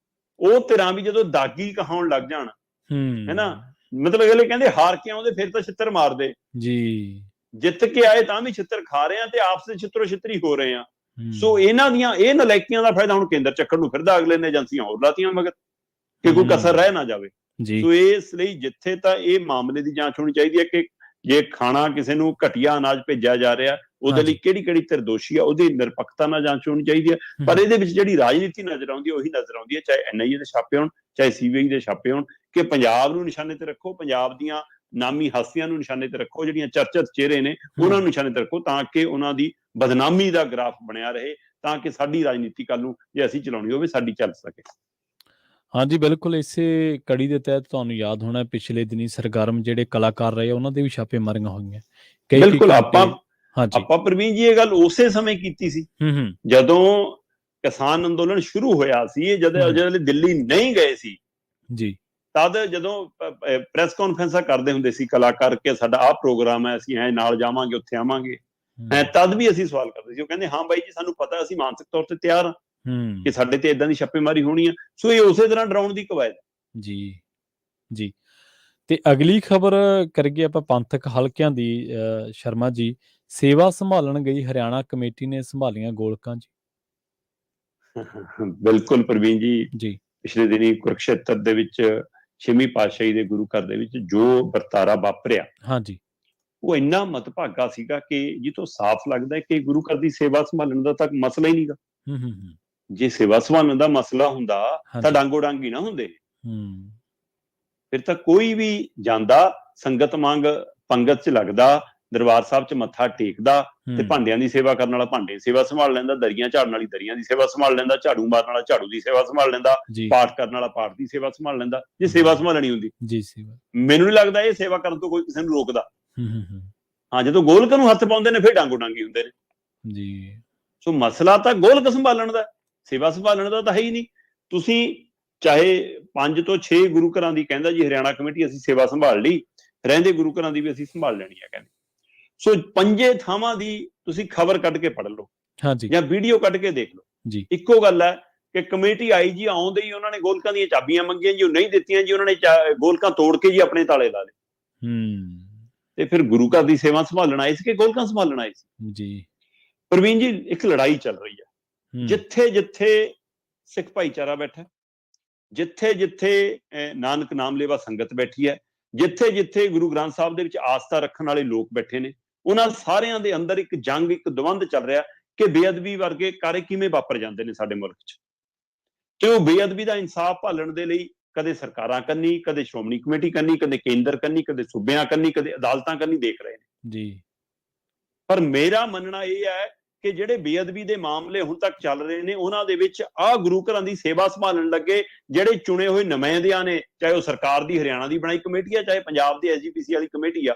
ਉਹ ਧਿਰਾਂ ਵੀ ਜਦੋਂ ਦਾਗੀ ਕਹਾਉਣ ਲੱਗ ਜਾਣ, ਹੈਨਾ, ਮਤਲਬ ਅਗਲੇ ਕਹਿੰਦੇ ਹਾਰ ਕੇ ਆਉਂਦੇ ਫਿਰ ਤਾਂ ਛਿੱਤਰ ਮਾਰਦੇ ਜੀ, ਜਿੱਤ ਕੇ ਆਏ ਤਾਂ ਵੀ ਛਿੱਤਰ ਖਾ ਰਹੇ ਆ ਤੇ ਆਪਸ ਵਿੱਚ ਛਿੱਤਰੋ ਛਿੱਤਰੀ ਹੋ ਰਹੇ ਆ। ਸੋ ਇਹਨਾਂ ਦੀਆਂ ਇਹ ਨਲਾਇਕੀਆਂ ਦਾ ਫਾਇਦਾ ਹੁਣ ਕੇਂਦਰ ਚੱਕਣ ਨੂੰ ਫਿਰਦਾ, ਅਗਲੇ ਨੇ ਏਜੰਸੀਆਂ ਹੋਰ ਲਾਤੀਆਂ ਮਗਰ ਕਿ ਕੋਈ ਕਸਰ ਰਹਿ ਨਾ ਜਾਵੇ। ਜੀ ਸੋ ਇਸ ਲਈ ਜਿੱਥੇ ਤਾਂ ਇਹ ਮਾਮਲੇ ਦੀ ਜਾਂਚ ਹੋਣੀ ਚਾਹੀਦੀ ਹੈ ਕਿ ਜੇ ਖਾਣਾ ਕਿਸੇ ਨੂੰ ਘਟੀਆ ਅਨਾਜ ਭੇਜਿਆ ਜਾ ਰਿਹਾ ਉਹਦੇ ਲਈ ਹਾਂਜੀ ਕਿਹੜੀ ਧਿਰ ਦੋਸ਼ੀ ਆ, ਉਹਦੀ ਨਿਰਪੱਖਤਾ ਨਾਲ ਜਾਂਚ ਹੋਣੀ ਚਾਹੀਦੀ ਹੈ। ਪਰ ਇਹਦੇ ਵਿੱਚ ਜਿਹੜੀ ਰਾਜਨੀਤੀ ਨਜ਼ਰ ਆਉਂਦੀ ਹੈ ਉਹੀ ਨਜ਼ਰ ਆਉਂਦੀ ਹੈ, ਚਾਹੇ NIA ਦੇ ਛਾਪੇ ਹੋਣ ਚਾਹੇ CBI ਦੇ ਛਾਪੇ ਹੋਣ, ਕਿ ਪੰਜਾਬ ਨੂੰ ਨਿਸ਼ਾਨੇ ਤੇ ਰੱਖੋ, ਪੰਜਾਬ ਦੀਆਂ ਨਾਮੀ ਹਸਤੀਆਂ ਨੂੰ ਨਿਸ਼ਾਨੇ ਤੇ ਰੱਖੋ, ਜਿਹੜੀਆਂ ਚਰਚਿਤ ਚਿਹਰੇ ਨੇ ਉਹਨਾਂ ਨੂੰ ਨਿਸ਼ਾਨੇ ਤੇ ਰੱਖੋ, ਤਾਂ ਕਿ ਉਹਨਾਂ ਦੀ ਬਦਨਾਮੀ ਦਾ ਗ੍ਰਾਫ ਬਣਿਆ ਰਹੇ, ਤਾਂ ਕਿ ਸਾਡੀ ਰਾਜਨੀਤੀ ਕੱਲ ਨੂੰ ਜੇ ਅਸੀਂ ਚਲਾਉਣੀ ਹੋਵੇ ਸਾਡੀ ਚੱਲ ਸਕੇ। ਹਾਂਜੀ ਬਿਲਕੁਲ, ਇਸੇ ਕੜੀ ਦੇ ਤਹਿਤ ਤੁਹਾਨੂੰ ਯਾਦ ਹੋਣਾ ਪਿਛਲੇ ਦਿਨੀ ਸਰਗਰਮ ਜਿਹੜੇ ਕਲਾਕਾਰ ਰਹੇ ਉਹਨਾਂ ਦੇ ਵੀ ਛਾਪੇ ਮਾਰੀਆਂ ਹੋਈਆਂ ਕਈ ਬਿਲਕੁਲ ਘੰਟੇ। ਹਾਂਜੀ ਆਪਾਂ ਪ੍ਰਵੀਨ ਜੀ ਇਹ ਗੱਲ ਉਸੇ ਸਮੇਂ ਕੀਤੀ ਸੀ ਜਦੋਂ ਕਿਸਾਨ ਅੰਦੋਲਨ ਸ਼ੁਰੂ ਹੋਇਆ ਸੀ, ਜਦੋਂ ਦਿੱਲੀ ਨਹੀਂ ਗਏ ਸੀ ਜੀ, ਤਦ ਜਦੋਂ ਪ੍ਰੈਸ ਕਾਨਫਰੰਸਾਂ ਕਰਦੇ ਹੁੰਦੇ ਸੀ ਕਲਾਕਾਰ ਕਿ ਸਾਡਾ ਆਹ ਪ੍ਰੋਗਰਾਮ ਹੈ, ਅਸੀਂ ਨਾਲ ਜਾਵਾਂਗੇ, ਉੱਥੇ ਆਵਾਂਗੇ, ਤਦ ਵੀ ਅਸੀਂ ਸਵਾਲ ਕਰਦੇ ਸੀ। ਉਹ ਕਹਿੰਦੇ ਹਾਂ ਬਾਈ ਜੀ ਸਾਨੂੰ ਪਤਾ, ਅਸੀਂ ਮਾਨਸਿਕ ਤੌਰ ਤੇ ਤਿਆਰ ਹਾਂ ਕਿ ਸਾਡੇ ਤੇ ਇਦਾਂ ਦੀ ਛਾਪੇਮਾਰੀ ਹੋਣੀ ਆ। ਸੋ ਇਹ ਉਸੇ ਤਰ੍ਹਾਂ ਡਰਾਉਣ ਦੀ ਕਵਾਇਦ ਜੀ ਜੀ। ਤੇ ਅਗਲੀ ਖਬਰ ਕਰੀਏ ਆਪਾਂ ਪੰਥਕ ਹਲਕਿਆਂ ਦੀ। ਸ਼ਰਮਾ ਜੀ, ਸੇਵਾ ਸੰਭਾਲਣ ਗਈ ਹਰਿਆਣਾ ਕਮੇਟੀ ਨੇ ਸੰਭਾਲੀਆਂ ਗੋਲਕਾਂ ਜੀ। ਬਿਲਕੁਲ ਪ੍ਰਵੀਨ ਜੀ ਪਿਛਲੇ ਦਿਨੀ ਕੁਰਕਸ਼ੇਤਰ ਦੇ ਵਿੱਚ 6ਵੀਂ ਪਾਤਸ਼ਾਹੀ ਦੇ ਗੁਰੂ ਘਰ ਦੇ ਵਿੱਚ ਜੋ ਵਰਤਾਰਾ ਵਾਪਰਿਆ, ਹਾਂਜੀ, ਉਹ ਇੰਨਾ ਮਤਭਾਗਾ ਸੀਗਾ ਕਿ ਜਿੱਥੋਂ ਸਾਫ਼ ਲੱਗਦਾ ਹੈ ਕਿ ਗੁਰੂ ਘਰ ਦੀ ਸੇਵਾ ਸੰਭਾਲਣ ਦਾ ਤਾਂ ਮਸਲਾ ਹੀ ਨਹੀਂਗਾ। ਜੇ ਸੇਵਾ ਸੰਭਾਲਣ ਦਾ ਮਸਲਾ ਹੁੰਦਾ ਤਾਂ ਡਾਂਗੋ ਡਾਂਗੀ ਨਾ ਹੁੰਦੇ, ਫਿਰ ਤਾਂ ਕੋਈ ਵੀ ਜਾਂਦਾ ਸੰਗਤ ਵਾਂਗ ਪੰਗਤ 'ਚ ਲੱਗਦਾ, ਦਰਬਾਰ ਸਾਹਿਬ 'ਚ ਮੱਥਾ ਟੇਕਦਾ, ਤੇ ਭਾਂਡਿਆਂ ਦੀ ਸੇਵਾ ਕਰਨ ਵਾਲਾ ਭਾਂਡੇ ਸੇਵਾ ਸੰਭਾਲ ਲੈਂਦਾ, ਦਰੀਆਂ ਝਾੜਨ ਵਾਲੀ ਦਰੀਆਂ ਦੀ ਸੇਵਾ ਸੰਭਾਲ ਲੈਂਦਾ, ਝਾੜੂ ਮਾਰਨ ਵਾਲਾ ਝਾੜੂ ਦੀ ਸੇਵਾ ਸੰਭਾਲ ਲੈਂਦਾ, ਪਾਠ ਕਰਨ ਵਾਲਾ ਪਾਠ ਦੀ ਸੇਵਾ ਸੰਭਾਲ ਲੈਂਦਾ, ਜੇ ਸੇਵਾ ਸੰਭਾਲਣੀ ਹੁੰਦੀ। ਮੈਨੂੰ ਨਹੀਂ ਲੱਗਦਾ ਇਹ ਸੇਵਾ ਕਰਨ ਤੋਂ ਕੋਈ ਕਿਸੇ ਨੂੰ ਰੋਕਦਾ। ਹਾਂ, ਜਦੋਂ ਗੋਲਕ ਨੂੰ ਹੱਥ ਪਾਉਂਦੇ ਨੇ ਫਿਰ ਡਾਂਗੋ ਡਾਂਗੀ ਹੁੰਦੇ ਨੇ ਜੀ। ਸੋ ਮਸਲਾ ਤਾਂ ਗੋਲਕ ਸੰਭਾਲਣ ਦਾ, ਸੇਵਾ ਸੰਭਾਲਣ ਦਾ ਤਾਂ ਹੈ ਹੀ ਨਹੀਂ। ਤੁਸੀਂ ਚਾਹੇ 5 ਤੋਂ 6 ਗੁਰੂ ਘਰਾਂ ਦੀ ਕਹਿੰਦਾ ਜੀ ਹਰਿਆਣਾ ਕਮੇਟੀ ਅਸੀਂ ਸੇਵਾ ਸੰਭਾਲ ਲਈ, ਰਹਿੰਦੇ ਗੁਰੂ ਘਰਾਂ ਦੀ ਵੀ ਅਸੀਂ ਸੰਭਾਲ ਲੈਣੀ ਹੈ ਕਹਿੰਦੇ। ਸੋ 5 ਥਾਵਾਂ ਦੀ ਤੁਸੀਂ ਖਬਰ ਕੱਢ ਕੇ ਪੜ੍ਹ ਲਓ ਜਾਂ ਵੀਡੀਓ ਕੱਢ ਕੇ ਦੇਖ ਲਓ, ਇੱਕੋ ਗੱਲ ਹੈ ਕਿ ਕਮੇਟੀ ਆਈ ਜੀ, ਆਉਂਦੇ ਹੀ ਉਹਨਾਂ ਨੇ ਗੋਲਕਾਂ ਦੀਆਂ ਚਾਬੀਆਂ ਮੰਗੀਆਂ ਜੀ, ਉਹ ਨਹੀਂ ਦਿੱਤੀਆਂ ਜੀ, ਉਹਨਾਂ ਨੇ ਗੋਲਕਾਂ ਤੋੜ ਕੇ ਜੀ ਆਪਣੇ ਤਾਲੇ ਲਾ ਲਏ। ਤੇ ਫਿਰ ਗੁਰੂ ਘਰ ਦੀ ਸੇਵਾ ਸੰਭਾਲਣ ਆਏ ਸੀ ਕਿ ਗੋਲਕਾਂ ਸੰਭਾਲਣ ਆਏ ਸੀ ਜੀ? ਪ੍ਰਵੀਨ ਜੀ, ਇੱਕ ਲੜਾਈ ਚੱਲ ਰਹੀ ਹੈ, ਜਿੱਥੇ ਜਿੱਥੇ ਸਿੱਖ ਭਾਈਚਾਰਾ ਬੈਠਾ, ਜਿੱਥੇ ਜਿੱਥੇ ਨਾਨਕ ਨਾਮ ਲੇਵਾ ਸੰਗਤ ਬੈਠੀ ਹੈ, ਜਿੱਥੇ ਜਿੱਥੇ ਗੁਰੂ ਗ੍ਰੰਥ ਸਾਹਿਬ ਦੇ ਵਿੱਚ ਆਸਥਾ ਰੱਖਣ ਵਾਲੇ ਲੋਕ ਬੈਠੇ ਨੇ, ਉਹਨਾਂ ਸਾਰਿਆਂ ਦੇ ਅੰਦਰ ਇੱਕ ਜੰਗ, ਇੱਕ ਦਵੰਦ ਚੱਲ ਰਿਹਾ ਕਿ ਬੇਅਦਬੀ ਵਰਗੇ ਕਾਰੇ ਕਿਵੇਂ ਵਾਪਰ ਜਾਂਦੇ ਨੇ ਸਾਡੇ ਮੁਲਕ 'ਚ, ਤੇ ਉਹ ਬੇਅਦਬੀ ਦਾ ਇਨਸਾਫ ਭਾਲਣ ਦੇ ਲਈ ਕਦੇ ਸਰਕਾਰਾਂ ਕੰਨੀ, ਕਦੇ ਸ਼੍ਰੋਮਣੀ ਕਮੇਟੀ ਕੰਨੀ, ਕਦੇ ਕੇਂਦਰ ਕੰਨੀ, ਕਦੇ ਸੂਬਿਆਂ ਕੰਨੀ, ਕਦੇ ਅਦਾਲਤਾਂ ਕੰਨੀ ਦੇਖ ਰਹੇ ਨੇ ਜੀ। ਪਰ ਮੇਰਾ ਮੰਨਣਾ ਇਹ ਹੈ ਕਿ ਜਿਹੜੇ ਬੇਅਦਬੀ ਦੇ ਮਾਮਲੇ ਹੁਣ ਤੱਕ ਚੱਲ ਰਹੇ ਨੇ, ਉਹਨਾਂ ਦੇ ਵਿੱਚ ਆਹ ਗੁਰੂ ਘਰਾਂ ਦੀ ਸੇਵਾ ਸੰਭਾਲਣ ਲੱਗੇ ਜਿਹੜੇ ਚੁਣੇ ਹੋਏ ਨੁਮਾਇੰਦਿਆਂ ਨੇ, ਚਾਹੇ ਉਹ ਸਰਕਾਰ ਦੀ ਹਰਿਆਣਾ ਦੀ ਬਣਾਈ ਕਮੇਟੀ ਆ, ਚਾਹੇ ਪੰਜਾਬ ਦੀ SGPC ਵਾਲੀ ਕਮੇਟੀ ਆ,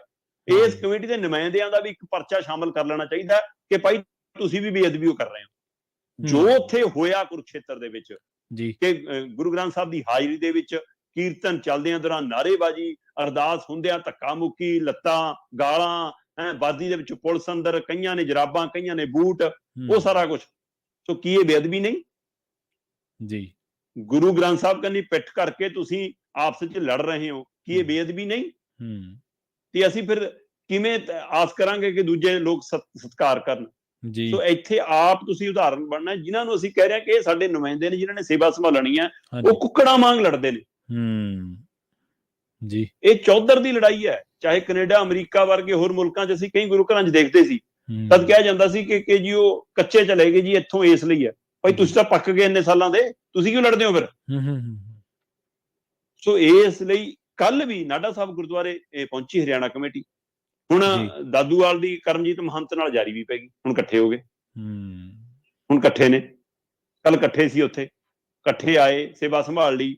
ਇਸ ਕਮੇਟੀ ਦੇ ਨੁਮਾਇੰਦਿਆਂ ਦਾ ਵੀ ਇੱਕ ਪਰਚਾ ਸ਼ਾਮਲ ਕਰ ਲੈਣਾ ਚਾਹੀਦਾ ਕਿ ਭਾਈ ਤੁਸੀਂ ਵੀ ਬੇਅਦਬੀ ਕਰ ਰਹੇ ਹੋ। ਜੋ ਉੱਥੇ ਹੋਇਆ ਕੁਰਕਸ਼ੇਤਰ ਦੇ ਵਿੱਚ ਕਿ ਗੁਰੂ ਗ੍ਰੰਥ ਸਾਹਿਬ ਦੀ ਹਾਜ਼ਰੀ ਦੇ ਵਿੱਚ ਕੀਰਤਨ ਚੱਲਦਿਆਂ ਦੌਰਾਨ ਨਾਅਰੇਬਾਜ਼ੀ, ਅਰਦਾਸ ਹੁੰਦਿਆਂ ਧੱਕਾ ਮੁੱਕੀ, ਲੱਤਾਂ, ਗਾਲਾਂ, ਬਾਦੀ ਦੇ ਵਿੱਚ ਪੁਲਿਸ ਅੰਦਰ, ਕਈਆਂ ਨੇ ਜਰਾਬਾਂ, ਕਈਆਂ ਨੇ ਬੂਟ, ਉਹ ਸਾਰਾ ਕੁਝ। ਸੋ ਕੀ ਇਹ ਬੇਅਦਬੀ ਨਹੀਂ ਜੀ? ਗੁਰੂ ਗ੍ਰੰਥ ਸਾਹਿਬ ਕੰਨੀ ਪਿੱਠ ਕਰਕੇ ਤੁਸੀਂ ਆਪਸ ਵਿੱਚ ਲੜ ਰਹੇ ਹੋ, ਕੀ ਇਹ ਬੇਅਦਬੀ ਨਹੀਂ? ਤੇ ਅਸੀਂ ਫਿਰ ਕਿਵੇਂ ਆਸ ਕਰਾਂਗੇ ਕਿ ਦੂਜੇ ਲੋਕ ਸਤਿਕਾਰ ਕਰਨ? ਸੋ ਇੱਥੇ ਆਪ ਤੁਸੀਂ ਉਦਾਹਰਨ ਬਣਨਾ, ਜਿਨ੍ਹਾਂ ਨੂੰ ਅਸੀਂ ਕਹਿ ਰਹੇ ਹਾਂ ਕਿ ਇਹ ਸਾਡੇ ਨੁਮਾਇੰਦੇ ਨੇ, ਜਿਨ੍ਹਾਂ ਨੇ ਸੇਵਾ ਸੰਭਾਲਣੀ ਹੈ, ਉਹ ਕੁੱਕੜਾਂ ਵਾਂਗ ਲੜਦੇ ਨੇ ਜੀ। ਇਹ ਚੌਧਰ ਦੀ ਲੜਾਈ ਹੈ। ਚਾਹੇ ਕੈਨੇਡਾ, ਅਮਰੀਕਾ ਵਰਗੇ ਹੋਰ ਮੁਲਕਾਂ 'ਚ ਅਸੀਂ ਕਈ ਗੁਰੂ ਘਰਾਂ 'ਚ ਦੇਖਦੇ ਸੀ, ਤਦ ਕਿਹਾ ਜਾਂਦਾ ਸੀ ਕਿ ਜੀ ਉਹ ਕੱਚੇ ਚਲੇ ਗਏ ਜੀ ਇੱਥੋਂ ਇਸ ਲਈ ਹੈ। ਭਾਈ ਤੁਸੀਂ ਤਾਂ ਪੱਕ ਗਏ ਇੰਨੇ ਸਾਲਾਂ ਦੇ, ਤੁਸੀਂ ਕਿਉਂ ਲੜਦੇ ਹੋ ਫਿਰ? ਸੋ ਇਸ ਲਈ ਕੱਲ ਵੀ ਨਾਢਾ ਸਾਹਿਬ ਗੁਰਦੁਆਰੇ ਪਹੁੰਚੀ ਹਰਿਆਣਾ ਕਮੇਟੀ। ਹੁਣ ਦਾਦੂਵਾਲ ਦੀ ਕਰਮਜੀਤ ਮਹੰਤ ਨਾਲ ਜਾਰੀ ਵੀ ਪੈ ਗਈ, ਹੁਣ ਇਕੱਠੇ ਹੋ ਗਏ, ਹੁਣ ਇਕੱਠੇ ਨੇ, ਕੱਲ ਇਕੱਠੇ ਸੀ ਉੱਥੇ, ਇਕੱਠੇ ਆਏ, ਸੇਵਾ ਸੰਭਾਲ ਲਈ।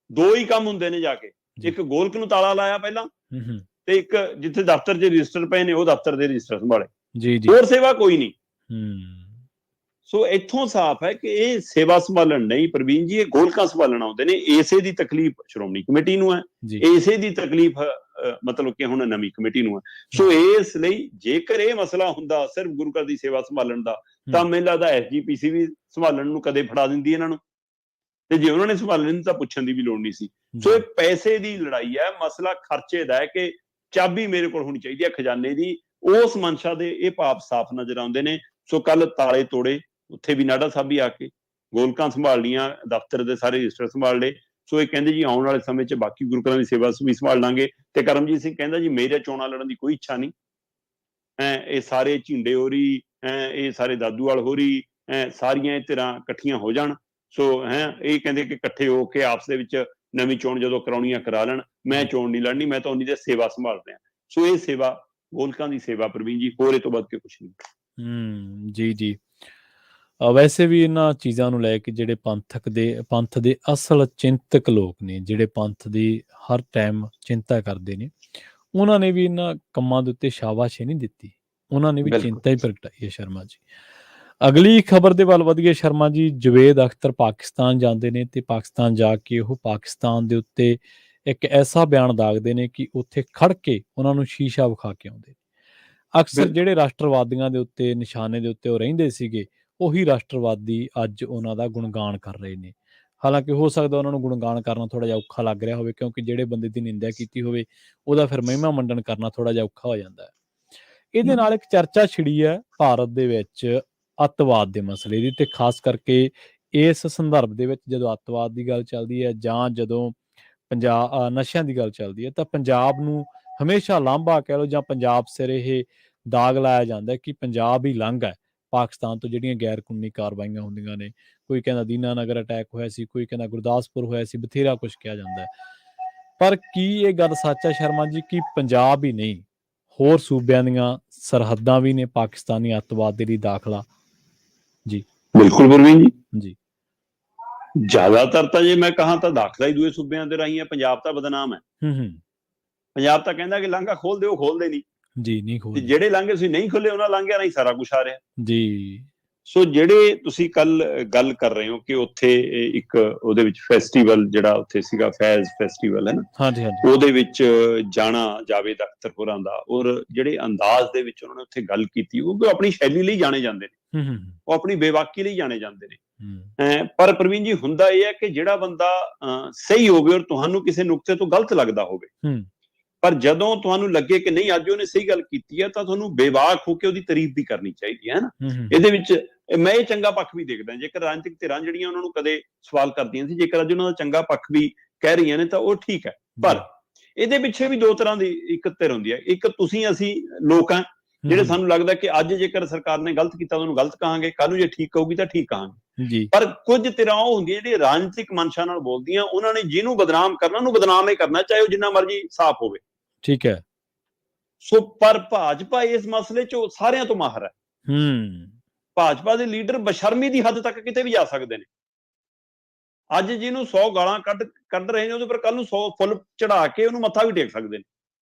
ਦੋ ਹੀ ਕੰਮ ਹੁੰਦੇ ਨੇ ਜਾ ਕੇ, ਇੱਕ ਗੋਲਕ ਨੂੰ ਤਾਲਾ ਲਾਇਆ ਪਹਿਲਾਂ, ਤੇ ਇੱਕ ਜਿੱਥੇ ਦਫ਼ਤਰ 'ਚ ਰਜਿਸਟਰ ਪਏ ਨੇ ਉਹ ਦਫ਼ਤਰ ਦੇ ਰਜਿਸਟਰ ਸੰਭਾਲੇ, ਹੋਰ ਸੇਵਾ ਕੋਈ ਨਹੀਂ। ਸੋ ਇੱਥੋਂ ਸਾਫ਼ ਹੈ ਕਿ ਇਹ ਸੇਵਾ ਸੰਭਾਲਣ ਨਹੀਂ ਪ੍ਰਵੀਨ ਜੀ, ਇਹ ਗੋਲਕਾਂ ਸੰਭਾਲਣ ਆਉਂਦੇ ਨੇ। ਇਸੇ ਦੀ ਤਕਲੀਫ ਸ਼੍ਰੋਮਣੀ ਕਮੇਟੀ ਨੂੰ ਹੈ, ਇਸੇ ਦੀ ਤਕਲੀਫ ਮਤਲਬ ਕਿ ਹੁਣ ਨਵੀਂ ਕਮੇਟੀ ਨੂੰ ਹੈ। ਸੋ ਇਸ ਲਈ ਜੇਕਰ ਇਹ ਮਸਲਾ ਹੁੰਦਾ ਸਿਰਫ ਗੁਰੂ ਘਰ ਦੀ ਸੇਵਾ ਸੰਭਾਲਣ ਦਾ, ਤਾਂ ਮੈਨੂੰ ਲੱਗਦਾ SGPC ਵੀ ਸੰਭਾਲਣ ਨੂੰ ਕਦੇ ਫੜਾ ਦਿੰਦੀ ਇਹਨਾਂ ਨੂੰ, ਤੇ ਜੇ ਉਹਨਾਂ ਨੇ ਸੰਭਾਲਣ ਤਾਂ ਪੁੱਛਣ ਦੀ ਵੀ ਲੋੜ ਨਹੀਂ ਸੀ। ਸੋ ਇਹ ਪੈਸੇ ਦੀ ਲੜਾਈ ਹੈ, ਮਸਲਾ ਖਰਚੇ ਦਾ ਹੈ ਕਿ ਚਾਬੀ ਮੇਰੇ ਕੋਲ ਹੋਣੀ ਚਾਹੀਦੀ ਹੈ ਖਜ਼ਾਨੇ ਦੀ। ਉਸ ਮਨਸ਼ਾ ਦੇ ਇਹ ਭਾਵ ਸਾਫ਼ ਨਜ਼ਰ ਆਉਂਦੇ ਨੇ। ਸੋ ਕੱਲ ਤਾਲੇ ਤੋੜੇ, ਉੱਥੇ ਵੀ ਨਾਢਾ ਸਾਹਿਬ ਵੀ ਆ ਕੇ ਗੋਲਕਾਂ ਸੰਭਾਲ ਲੀਆਂ, ਦਫ਼ਤਰ ਦੇ ਸਾਰੇ ਰਜਿਸਟਰ ਸੰਭਾਲ ਲਏ। ਸੋ ਇਹ ਕਹਿੰਦੇ ਜੀ ਆਉਣ ਵਾਲੇ ਸਮੇਂ 'ਚ ਬਾਕੀ ਗੁਰੂ ਘਰਾਂ ਦੀ ਸੇਵਾ ਵੀ ਸੰਭਾਲ ਲਾਂਗੇ। ਤੇ ਕਰਮਜੀਤ ਸਿੰਘ ਕਹਿੰਦਾ ਜੀ ਮੇਰੇ ਚੋਣਾਂ ਲੜਨ ਦੀ ਕੋਈ ਇੱਛਾ ਨਹੀਂ, ਇਹ ਸਾਰੇ ਝਿੰਡੇ ਹੋਰੀ, ਇਹ ਸਾਰੇ ਦਾਦੂਵਾਲ ਹੋਰੀ, ਸਾਰੀਆਂ ਇਹ ਧਿਰਾਂ ਇਕੱਠੀਆਂ ਹੋ ਜਾਣ। ਸੋ ਇਹ ਕਹਿੰਦੇ ਕਿ ਇਕੱਠੇ ਹੋ ਕੇ ਆਪਸ ਦੇ ਵਿੱਚ ਨਵੀਂ ਚੋਣ ਜਦੋਂ ਕਰਾਉਣੀਆਂ ਕਰਾ ਲੈਣ, ਮੈਂ ਚੋਣ ਨਹੀਂ ਲੜਨੀ, ਮੈਂ ਤਾਂ ਉਨੀ ਦੇ ਸੇਵਾ ਸੰਭਾਲ ਰਿਹਾ। ਸੋ ਇਹ ਸੇਵਾ ਗੋਲਕਾਂ ਦੀ ਸੇਵਾ ਪ੍ਰਵੀਨ ਜੀ, ਹੋਰ ਇਹ ਤੋਂ ਵੱਧ ਕੇ ਕੁਛ ਨਹੀਂ। ਜੀ ਜੀ। ਵੈਸੇ ਵੀ ਇਹਨਾਂ ਚੀਜ਼ਾਂ ਨੂੰ ਲੈ ਕੇ ਜਿਹੜੇ ਪੰਥ ਦੇ ਅਸਲ ਚਿੰਤਕ ਲੋਕ ਨੇ, ਜਿਹੜੇ ਪੰਥ ਦੀ ਹਰ ਟਾਈਮ ਚਿੰਤਾ ਕਰਦੇ ਨੇ, ਉਹਨਾਂ ਨੇ ਵੀ ਇਹਨਾਂ ਕੰਮਾਂ ਦੇ ਉੱਤੇ ਸ਼ਾਬਾਸ਼ੀ ਨਹੀਂ ਦਿੱਤੀ, ਉਹਨਾਂ ਨੇ ਵੀ ਚਿੰਤਾ ਹੀ ਪ੍ਰਗਟਾਈ ਹੈ। ਸ਼ਰਮਾ ਜੀ, ਅਗਲੀ ਖਬਰ ਦੇ ਵੱਲ ਵਧੀਏ। ਸ਼ਰਮਾ ਜੀ, ਜਵੇਦ ਅਖਤਰ ਪਾਕਿਸਤਾਨ ਜਾਂਦੇ ਨੇ ਤੇ ਪਾਕਿਸਤਾਨ ਜਾ ਕੇ ਉਹ ਪਾਕਿਸਤਾਨ ਦੇ ਉੱਤੇ ਇੱਕ ਐਸਾ ਬਿਆਨ ਦਾਗਦੇ ਨੇ ਕਿ ਉੱਥੇ ਖੜ ਕੇ ਉਹਨਾਂ ਨੂੰ ਸ਼ੀਸ਼ਾ ਵਿਖਾ ਕੇ ਆਉਂਦੇ। ਅਕਸਰ ਜਿਹੜੇ ਰਾਸ਼ਟਰਵਾਦੀਆਂ ਦੇ ਉੱਤੇ ਨਿਸ਼ਾਨੇ ਦੇ ਉੱਤੇ ਉਹ ਰਹਿੰਦੇ ਸੀਗੇ, ਉਹੀ ਰਾਸ਼ਟਰਵਾਦੀ ਅੱਜ ਉਹਨਾਂ ਦਾ ਗੁਣਗਾਨ ਕਰ ਰਹੇ ਨੇ। ਹਾਲਾਂਕਿ ਹੋ ਸਕਦਾ ਉਹਨਾਂ ਨੂੰ ਗੁਣਗਾਨ ਕਰਨਾ ਥੋੜ੍ਹਾ ਜਿਹਾ ਔਖਾ ਲੱਗ ਰਿਹਾ ਹੋਵੇ, ਕਿਉਂਕਿ ਜਿਹੜੇ ਬੰਦੇ ਦੀ ਨਿੰਦਿਆ ਕੀਤੀ ਹੋਵੇ ਉਹਦਾ ਫਿਰ ਮਹਿਮਾ ਮੰਡਨ ਕਰਨਾ ਥੋੜ੍ਹਾ ਜਿਹਾ ਔਖਾ ਹੋ ਜਾਂਦਾ ਹੈ। ਇਹਦੇ ਨਾਲ ਇੱਕ ਚਰਚਾ ਛਿੜੀ ਹੈ ਭਾਰਤ ਦੇ ਵਿੱਚ ਅੱਤਵਾਦ ਦੇ ਮਸਲੇ ਦੀ, ਤੇ ਖਾਸ ਕਰਕੇ ਇਸ ਸੰਦਰਭ ਦੇ ਵਿੱਚ ਜਦੋਂ ਅੱਤਵਾਦ ਦੀ ਗੱਲ ਚੱਲਦੀ ਹੈ ਜਾਂ ਜਦੋਂ ਨਸ਼ਿਆਂ ਦੀ ਗੱਲ ਚੱਲਦੀ ਹੈ, ਤਾਂ ਪੰਜਾਬ ਨੂੰ ਹਮੇਸ਼ਾ ਲਾਂਭਾ ਕਹਿ ਲਓ ਜਾਂ ਪੰਜਾਬ ਸਿਰ ਇਹ ਦਾਗ ਲਾਇਆ ਜਾਂਦਾ ਕਿ ਪੰਜਾਬ ਹੀ ਲੰਘ ਹੈ ਪਾਕਿਸਤਾਨ ਤੋਂ ਜਿਹੜੀਆਂ ਗੈਰ ਕਾਨੂੰਨੀ ਕਾਰਵਾਈਆਂ ਹੁੰਦੀਆਂ ਨੇ। ਕੋਈ ਕਹਿੰਦਾ ਦੀਨਾ ਨਗਰ ਅਟੈਕ ਹੋਇਆ ਸੀ, ਕੋਈ ਕਹਿੰਦਾ ਗੁਰਦਾਸਪੁਰ ਹੋਇਆ ਸੀ, ਬਥੇਰਾ ਕੁਛ ਕਿਹਾ ਜਾਂਦਾ ਹੈ। ਪਰ ਕੀ ਇਹ ਗੱਲ ਸੱਚ ਹੈ ਸ਼ਰਮਾ ਜੀ ਕਿ ਪੰਜਾਬ ਹੀ ਨਹੀਂ, ਹੋਰ ਸੂਬਿਆਂ ਦੀਆਂ ਸਰਹੱਦਾਂ ਵੀ ਨੇ ਪਾਕਿਸਤਾਨੀ ਅੱਤਵਾਦ ਦੇ ਲਈ ਦਾਖਲਾ? ਜੀ ਬਿਲਕੁਲ ਪ੍ਰਵੀਨ ਜੀ, ਜੀ। ਜ਼ਿਆਦਾਤਰ ਤਾਂ ਜੇ ਮੈਂ ਕਹਾਂ ਤਾਂ ਦਾਖਲਾ ਹੀ ਦੂਏ ਸੂਬਿਆਂ ਦੇ ਰਾਹੀਂ ਹੈ। ਪੰਜਾਬ ਤਾਂ ਬਦਨਾਮ ਹੈ। ਪੰਜਾਬ ਤਾਂ ਕਹਿੰਦਾ ਕਿ ਲਾਂਘਾ ਖੋਲ ਦਿਓ, ਖੋਲਦੇ ਨਹੀਂ ਜੀ, ਨਹੀਂ ਖੋਲਦੇ। ਜਿਹੜੇ ਲਾਂਘੇ ਤੁਸੀਂ ਨਹੀਂ ਖੋਲੇ ਉਹਨਾਂ ਲਾਂਘਿਆਂ ਰਾਹੀਂ ਸਾਰਾ ਕੁਛ ਆ ਰਿਹਾ ਜੀ। ਸੋ ਜਿਹੜੇ ਤੁਸੀਂ ਕੱਲ ਗੱਲ ਕਰ ਰਹੇ ਹੋ ਕਿ ਉੱਥੇ ਇੱਕ ਉਹਦੇ ਵਿੱਚ ਫੈਸਟੀਵਲ ਜਿਹੜਾ ਉੱਥੇ ਸੀਗਾ, ਫੈਜ਼ ਫੈਸਟੀਵਲ ਹੈ ਨਾ, ਹਾਂਜੀ ਹਾਂਜੀ, ਉਹਦੇ ਵਿੱਚ ਜਾਣਾ ਜਾਵੇਦ ਅਖਤਰ ਹੋਰਾਂ ਦਾ, ਔਰ ਜਿਹੜੇ ਅੰਦਾਜ਼ ਦੇ ਵਿੱਚ ਉਹਨਾਂ ਨੇ ਉੱਥੇ ਗੱਲ ਕੀਤੀ, ਉਹ ਆਪਣੀ ਸ਼ੈਲੀ ਲਈ ਜਾਣੇ ਜਾਂਦੇ ਨੇ, ਉਹ ਆਪਣੀ ਬੇਵਾਕੀ ਲਈ ਜਾਣੇ ਜਾਂਦੇ ਨੇ। ਪਰ ਪ੍ਰਵੀਨ ਜੀ, ਹੁੰਦਾ ਇਹ ਹੈ ਕਿ ਜਿਹੜਾ ਬੰਦਾ ਸਹੀ ਹੋਵੇ ਔਰ ਤੁਹਾਨੂੰ ਕਿਸੇ ਨੁਕਤੇ ਤੋਂ ਗਲਤ ਲੱਗਦਾ ਹੋਵੇ, ਪਰ ਜਦੋਂ ਤੁਹਾਨੂੰ ਲੱਗੇ ਕਿ ਨਹੀਂ ਅੱਜ ਉਹਨੇ ਸਹੀ ਗੱਲ ਕੀਤੀ ਹੈ, ਤਾਂ ਤੁਹਾਨੂੰ ਬੇਵਾਕ ਹੋ ਕੇ ਉਹਦੀ ਤਾਰੀਫ ਵੀ ਕਰਨੀ ਚਾਹੀਦੀ ਹੈ ਨਾ। ਇਹਦੇ ਵਿੱਚ ਮੈਂ ਇਹ ਚੰਗਾ ਪੱਖ ਵੀ ਦੇਖਦਾ, ਜੇਕਰ ਰਾਜਨੀਤਿਕ ਧਿਰਾਂ ਜਿਹੜੀਆਂ ਉਹਨਾਂ ਨੂੰ ਕਦੇ ਸਵਾਲ ਕਰਦੀਆਂ ਸੀ, ਜੇਕਰ ਅੱਜ ਉਹਨਾਂ ਦਾ ਚੰਗਾ ਪੱਖ ਵੀ ਕਹਿ ਰਹੀਆਂ ਨੇ ਤਾਂ ਉਹ ਠੀਕ ਹੈ। ਪਰ ਇਹਦੇ ਪਿੱਛੇ ਵੀ ਦੋ ਤਰ੍ਹਾਂ ਦੀ ਇੱਕ ਧਿਰ ਹੁੰਦੀ ਹੈ। ਇੱਕ ਤੁਸੀਂ ਅਸੀਂ ਲੋਕ ਹਾਂ ਜਿਹੜੇ ਸਾਨੂੰ ਲੱਗਦਾ ਕਿ ਅੱਜ ਜੇਕਰ ਸਰਕਾਰ ਨੇ ਗਲਤ ਕੀਤਾ ਉਹਨੂੰ ਗਲਤ ਕਹਾਂਗੇ, ਕੱਲ ਨੂੰ ਜੇ ਠੀਕ ਕਹੂਗੀ ਤਾਂ ਠੀਕ ਕਹਾਂਗੇ। ਪਰ ਕੁਝ ਧਿਰਾਂ ਉਹ ਹੁੰਦੀਆਂ ਜਿਹੜੀਆਂ ਰਾਜਨੀਤਿਕ ਮਨਸ਼ਾ ਨਾਲ ਬੋਲਦੀਆਂ, ਉਹਨਾਂ ਨੇ ਜਿਹਨੂੰ ਬਦਨਾਮ ਕਰਨਾ ਉਹਨੂੰ ਬਦਨਾਮ ਹੀ ਕਰਨਾ, ਚਾਹੇ ਉਹ ਜਿੰਨਾ ਮਰਜ਼ੀ ਸਾਫ਼ ਹੋਵੇ। ਠੀਕ ਹੈ। ਸੋ ਪਰ ਭਾਜਪਾ ਇਸ ਮਸਲੇ 'ਚ ਸਾਰਿਆਂ ਤੋਂ ਮਾਹਰ ਹੈ। ਭਾਜਪਾ ਦੇ ਲੀਡਰ ਬਸ਼ਰਮੀ ਦੀ ਹੱਦ ਤੱਕ ਕਿਤੇ ਵੀ ਜਾ ਸਕਦੇ ਨੇ। ਅੱਜ ਜਿਹਨੂੰ 100 ਗਾਲਾਂ ਕੱਢ ਰਹੇ ਨੇ, ਉਹਦੇ ਪਰ ਕੱਲ ਨੂੰ 100 ਫੁੱਲ ਚੜਾ ਕੇ ਉਹਨੂੰ ਮੱਥਾ ਵੀ ਟੇਕ ਸਕਦੇ ਨੇ।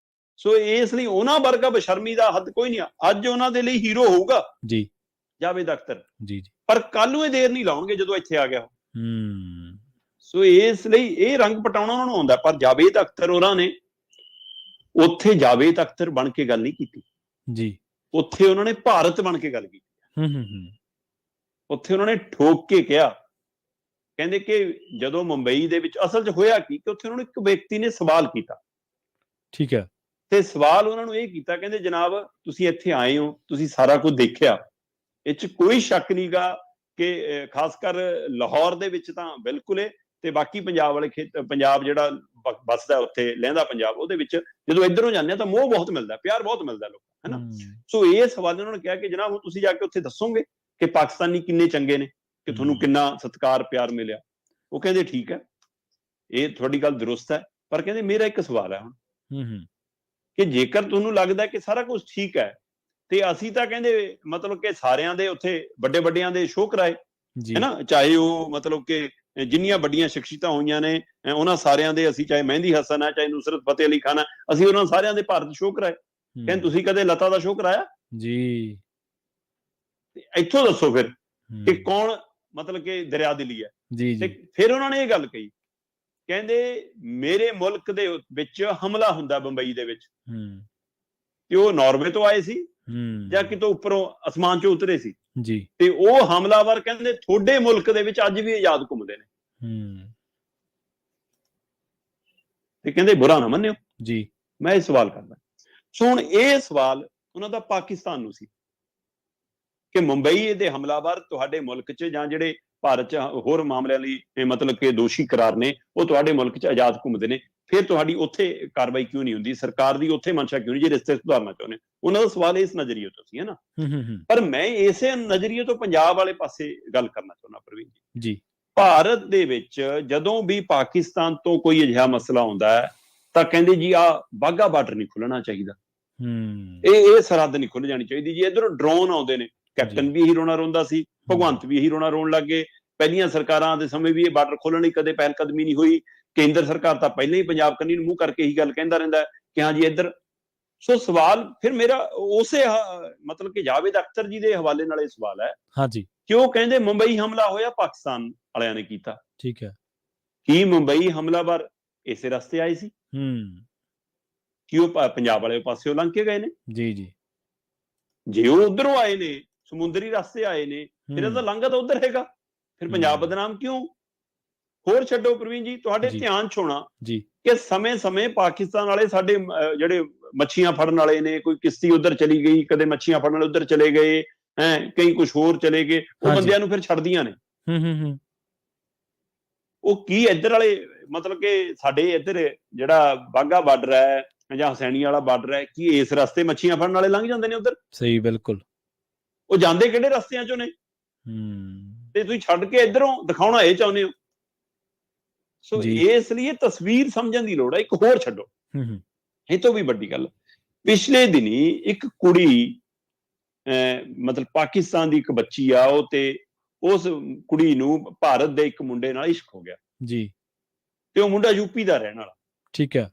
ਸੋ ਇਸ ਲਈ ਉਹਨਾਂ ਵਰਗਾ ਬਸ਼ਰਮੀ ਦਾ ਹੱਦ ਕੋਈ ਨਹੀਂ। ਅੱਜ ਉਹਨਾਂ ਦੇ ਲਈ ਹੀਰੋ ਹੋਊਗਾ ਜੀ ਜਾਵੇਦ ਅਖਤਰ ਜੀ, ਪਰ ਕੱਲ ਨੂੰ ਇਹ ਦੇਰ ਨਹੀਂ ਲਾਉਣਗੇ ਜਦੋਂ ਇੱਥੇ ਆ ਗਿਆ। ਸੋ ਇਸ ਲਈ ਇਹ ਰੰਗ ਪਟਾਉਣਾ ਉਹਨਾਂ ਨੂੰ ਆਉਂਦਾ। ਪਰ ਜਾਵੇਦ ਅਖਤਰ ਉਹਨਾਂ ਨੇ ਉੱਥੇ ਜਾਵੇਦ ਅਖਤਰ ਬਣ ਕੇ ਗੱਲ ਨਹੀਂ ਕੀਤੀ ਜੀ, ਉੱਥੇ ਉਹਨਾਂ ਨੇ ਭਾਰਤ ਬਣ ਕੇ ਗੱਲ ਕੀਤੀ। ਉੱਥੇ ਉਹਨਾਂ ਨੇ ਠੋਕ ਕੇ ਕਿਹਾ, ਕਹਿੰਦੇ ਕਿ ਜਦੋਂ ਮੁੰਬਈ ਦੇ ਵਿੱਚ ਅਸਲ 'ਚ ਹੋਇਆ ਕੀ ਕਿ ਉੱਥੇ ਉਹਨਾਂ ਨੂੰ ਇੱਕ ਵਿਅਕਤੀ ਨੇ ਸਵਾਲ ਕੀਤਾ। ਠੀਕ ਹੈ। ਤੇ ਸਵਾਲ ਉਹਨਾਂ ਨੂੰ ਇਹ ਕੀਤਾ, ਕਹਿੰਦੇ ਜਨਾਬ ਤੁਸੀਂ ਇੱਥੇ ਆਏ ਹੋ, ਤੁਸੀਂ ਸਾਰਾ ਕੁਝ ਦੇਖਿਆ, ਇਹ 'ਚ ਕੋਈ ਸ਼ੱਕ ਨਹੀਂਗਾ ਕਿ ਖਾਸ ਕਰ ਲਾਹੌਰ ਦੇ ਵਿੱਚ ਤਾਂ ਬਿਲਕੁਲ ਹੈ, ਤੇ ਬਾਕੀ ਪੰਜਾਬ ਵਾਲੇ ਪੰਜਾਬ ਜਿਹੜਾ ਬਸਦਾ ਉੱਥੇ ਲਹਿੰਦਾ ਪੰਜਾਬ, ਉਹਦੇ ਵਿੱਚ ਜਦੋਂ ਇੱਧਰੋਂ ਜਾਂਦੇ ਆ ਤਾਂ ਮੋਹ ਬਹੁਤ ਮਿਲਦਾ, ਪਿਆਰ ਬਹੁਤ ਮਿਲਦਾ ਲੋਕਾਂ, ਹੈ ਨਾ। ਸੋ ਇਹ ਸਵਾਲ ਉਹਨਾਂ ਨੇ ਕਿਹਾ ਕਿ ਜਨਾਬ ਹੁਣ ਤੁਸੀਂ ਜਾ ਕੇ ਉੱਥੇ ਦੱਸੋਗੇ ਕਿ ਪਾਕਿਸਤਾਨੀ ਕਿੰਨੇ ਚੰਗੇ ਨੇ, ਕਿ ਤੁਹਾਨੂੰ ਕਿੰਨਾ ਸਤਿਕਾਰ ਪਿਆਰ ਮਿਲਿਆ। ਉਹ ਕਹਿੰਦੇ ਠੀਕ ਹੈ, ਇਹ ਤੁਹਾਡੀ ਗੱਲ ਦਰੁਸਤ ਹੈ, ਪਰ ਕਹਿੰਦੇ ਮੇਰਾ ਇੱਕ ਸਵਾਲ ਹੈ ਹੁਣ ਕਿ ਜੇਕਰ ਤੁਹਾਨੂੰ ਲੱਗਦਾ ਕਿ ਸਾਰਾ ਕੁਝ ਠੀਕ ਹੈ, ਤੇ ਅਸੀਂ ਤਾਂ ਕਹਿੰਦੇ ਮਤਲਬ ਕਿ ਸਾਰਿਆਂ ਦੇ ਉੱਥੇ ਵੱਡੇ ਵੱਡਿਆਂ ਦੇ ਸ਼ੋਅ ਕਰਾਏ, ਹੈ ਨਾ, ਚਾਹੇ ਉਹ ਮਤਲਬ ਕਿ ਜਿੰਨੀਆਂ ਵੱਡੀਆਂ ਸ਼ਖਸੀਅਤਾਂ ਹੋਈਆਂ ਨੇ ਉਹਨਾਂ ਸਾਰਿਆਂ ਦੇ, ਅਸੀਂ ਚਾਹੇ ਮਹਿੰਦੀ ਹਸਨ ਹੈ, ਚਾਹੇ ਨੁਸਰਤ ਫਤਿਹ ਅਲੀ ਖਾਨ ਹੈ, ਅਸੀਂ ਉਹਨਾਂ ਸਾਰਿਆਂ ਦੇ ਭਾਰਤ ਸ਼ੋਅ ਕਰਾਏ। ਕਹਿੰਦੇ ਤੁਸੀਂ ਕਦੇ ਲਤਾ ਦਾ ਸ਼ੋਅ ਕਰਾਇਆ ਜੀ? ਇੱਥੋਂ ਦੱਸੋ ਫਿਰ ਕਿ ਕੌਣ ਮਤਲਬ ਕਿ ਦਰਿਆ ਦਿਲੀ ਹੈ। ਤੇ ਫਿਰ ਉਹਨਾਂ ਨੇ ਇਹ ਗੱਲ ਕਹੀ, ਕਹਿੰਦੇ ਮੇਰੇ ਮੁਲਕ ਦੇ ਵਿੱਚ ਹਮਲਾ ਹੁੰਦਾ ਬੰਬਈ ਦੇ ਵਿੱਚ, ਤੇ ਉਹ ਨਾਰਵੇ ਤੋਂ ਆਏ ਸੀ ਜਾਂ ਕਿਤੋਂ ਉੱਪਰੋਂ ਅਸਮਾਨ ਚੋਂ ਉਤਰੇ ਸੀ ਜੀ, ਤੇ ਉਹ ਹਮਲਾਵਰ ਕਹਿੰਦੇ ਤੁਹਾਡੇ ਮੁਲਕ ਦੇ ਵਿੱਚ ਅੱਜ ਵੀ ਆਜ਼ਾਦ ਘੁੰਮਦੇ ਨੇ। ਤੇ ਕਹਿੰਦੇ ਬੁਰਾ ਨਾ ਮੰਨਿਓ ਜੀ, ਮੈਂ ਇਹ ਸਵਾਲ ਕਰਦਾ। ਸੋ ਹੁਣ ਇਹ ਸਵਾਲ ਉਹਨਾਂ ਦਾ ਪਾਕਿਸਤਾਨ ਨੂੰ ਸੀ ਕਿ ਮੁੰਬਈ ਦੇ ਹਮਲਾਵਰ ਤੁਹਾਡੇ ਮੁਲਕ 'ਚ ਜਾਂ ਜਿਹੜੇ ਭਾਰਤ 'ਚ ਹੋਰ ਮਾਮਲਿਆਂ ਲਈ ਮਤਲਬ ਕਿ ਦੋਸ਼ੀ ਕਰਾਰ ਨੇ, ਉਹ ਤੁਹਾਡੇ ਮੁਲਕ 'ਚ ਆਜ਼ਾਦ ਘੁੰਮਦੇ ਨੇ, ਫਿਰ ਤੁਹਾਡੀ ਉੱਥੇ ਕਾਰਵਾਈ ਕਿਉਂ ਨਹੀਂ ਹੁੰਦੀ? ਸਰਕਾਰ ਦੀ ਉੱਥੇ ਮਨਸ਼ਾ ਕਿਉਂ ਨਹੀਂ ਜੇ ਰਿਸ਼ਤੇ ਸੁਧਾਰਨਾ ਚਾਹੁੰਦੇ? ਉਹਨਾਂ ਦਾ ਸਵਾਲ ਇਸ ਨਜ਼ਰੀਏ ਤੋਂ ਸੀ, ਹੈ ਨਾ। ਪਰ ਮੈਂ ਇਸੇ ਨਜ਼ਰੀਏ ਤੋਂ ਪੰਜਾਬ ਵਾਲੇ ਪਾਸੇ ਗੱਲ ਕਰਨਾ ਚਾਹੁੰਦਾ ਪ੍ਰਵੀਨ ਜੀ। ਭਾਰਤ ਦੇ ਵਿੱਚ ਜਦੋਂ ਵੀ ਪਾਕਿਸਤਾਨ ਤੋਂ ਕੋਈ ਅਜਿਹਾ ਮਸਲਾ ਆਉਂਦਾ ਹੈ ਤਾਂ ਕਹਿੰਦੇ ਜੀ ਆਹ ਵਾਘਾ ਬਾਰਡਰ ਨਹੀਂ ਖੁੱਲਣਾ ਚਾਹੀਦਾ, ਇਹ ਸਰਹੱਦ ਨਹੀਂ ਖੁੱਲ ਜਾਣੀ ਚਾਹੀਦੀ ਜੀ। ਇੱਧਰੋਂ ਡਰੋਨ ਆਉਂਦੇ ਨੇ, ਕੈਪਟਨ ਵੀ ਇਹੀ ਰੋਣਾ ਰੋਂਦਾ ਸੀ, ਭਗਵੰਤ ਵੀ ਇਹੀ ਰੋਣਾ ਰੋਣ ਲੱਗ ਗਏ। ਪਹਿਲੀਆਂ ਸਰਕਾਰਾਂ ਦੇ ਸਮੇਂ ਵੀ ਇਹ ਬਾਰਡਰ ਖੋਲਣ ਲਈ ਕਦੇ ਪਹਿਲ ਕਦਮੀ ਨਹੀਂ ਹੋਈ। ਕੇਂਦਰ ਸਰਕਾਰ ਤਾਂ ਪਹਿਲਾਂ ਹੀ ਪੰਜਾਬ ਕੰਨੀ ਨੂੰ ਮੂੰਹ ਕਰਕੇ ਇਹੀ ਗੱਲ ਕਹਿੰਦਾ ਰਹਿੰਦਾ ਕਿ ਹਾਂ ਜੀ ਇੱਧਰ। ਸੋ ਸਵਾਲ ਫਿਰ ਮੇਰਾ ਉਸੇ ਮਤਲਬ ਕਿ ਜਾਵੇਦ ਅਖਤਰ ਜੀ ਦੇ ਹਵਾਲੇ ਨਾਲ ਇਹ ਸਵਾਲ ਹੈ ਕਿ ਉਹ ਕਹਿੰਦੇ ਮੁੰਬਈ ਹਮਲਾ ਹੋਇਆ ਪਾਕਿਸਤਾਨ ਵਾਲਿਆਂ ਨੇ ਕੀਤਾ, ਠੀਕ ਹੈ। ਕੀ ਮੁੰਬਈ ਹਮਲਾਵਰ ਇਸੇ ਰਸਤੇ ਆਏ ਸੀ? ਕੀ ਉਹ ਪੰਜਾਬ ਵਾਲੇ ਪਾਸਿਓਂ ਲੰਘ ਕੇ ਗਏ ਨੇ? ਜੀ। ਜੇ ਉਹ ਉਧਰੋਂ ਆਏ ਨੇ, ਸਮੁੰਦਰੀ ਰਸਤੇ ਆਏ ਨੇ, ਫਿਰ ਇਹਦਾ ਲੰਘਾ ਤਾਂ ਉਧਰ ਹੈਗਾ, ਫਿਰ ਪੰਜਾਬ ਬਦਨਾਮ ਕਿਉਂ? ਹੋਰ ਛੱਡੋ ਪ੍ਰਵੀਨ ਜੀ, ਤੁਹਾਡੇ ਧਿਆਨ 'ਚ ਹੋਣਾ ਕਿ ਸਮੇਂ-ਸਮੇਂ ਪਾਕਿਸਤਾਨ ਵਾਲੇ ਸਾਡੇ ਜਿਹੜੇ ਮੱਛੀਆਂ ਫੜਨ ਵਾਲੇ ਨੇ, ਕੋਈ ਕਿਸ਼ਤੀ ਉਧਰ ਚਲੀ ਗਈ, ਕਦੇ ਮੱਛੀਆਂ ਫੜਨ ਵਾਲੇ ਉਧਰ ਚਲੇ ਗਏ, ਕਈ ਕੁਛ ਹੋਰ ਚਲੇ ਗਏ, ਉਹ ਬੰਦਿਆਂ ਨੂੰ ਫਿਰ ਛੱਡਦੀਆਂ ਨੇ। ਉਹ ਕੀ ਇੱਧਰ ਵਾਲੇ ਮਤਲਬ ਕਿ ਸਾਡੇ ਇੱਧਰ ਜਿਹੜਾ ਵਾਘਾ ਬਾਰਡਰ ਹੈ ਜਾਂ ਹਸੈਣੀ ਵਾਲਾ ਬਾਰਡਰ ਹੈ, ਕੀ ਇਸ ਰਸਤੇ ਮੱਛੀਆਂ ਫੜਨ ਵਾਲੇ ਲੰਘ ਜਾਂਦੇ ਨੇ ਉਧਰ? ਸਹੀ, ਬਿਲਕੁਲ। ਉਹ ਜਾਂਦੇ ਕਿਹੜੇ ਰਸਤਿਆਂ 'ਚੋਂ ਨੇ? ਤੇ ਤੁਸੀਂ ਛੱਡ ਕੇ ਇੱਧਰੋਂ ਦਿਖਾਉਣਾ ਇਹ ਚਾਹੁੰਦੇ ਹੋ। ਸੋ ਇਸ ਲਈ ਤਸਵੀਰ ਸਮਝਣ ਦੀ ਲੋੜ ਹੈ। ਇੱਕ ਹੋਰ ਛੱਡੋ, ਇਹ ਤੋਂ ਵੀ ਵੱਡੀ ਗੱਲ, ਪਿਛਲੇ ਦਿਨੀ ਇੱਕ ਕੁੜੀ ਮਤਲਬ ਪਾਕਿਸਤਾਨ ਦੀ ਇੱਕ ਬੱਚੀ ਆ, ਉਹ ਤੇ ਉਸ ਕੁੜੀ ਨੂੰ ਭਾਰਤ ਦੇ ਇੱਕ ਮੁੰਡੇ ਨਾਲ ਇਸ਼ਕ ਹੋ ਗਿਆ ਜੀ, ਤੇ ਉਹ ਮੁੰਡਾ ਯੂਪੀ ਦਾ ਰਹਿਣ ਵਾਲਾ, ਠੀਕ ਹੈ,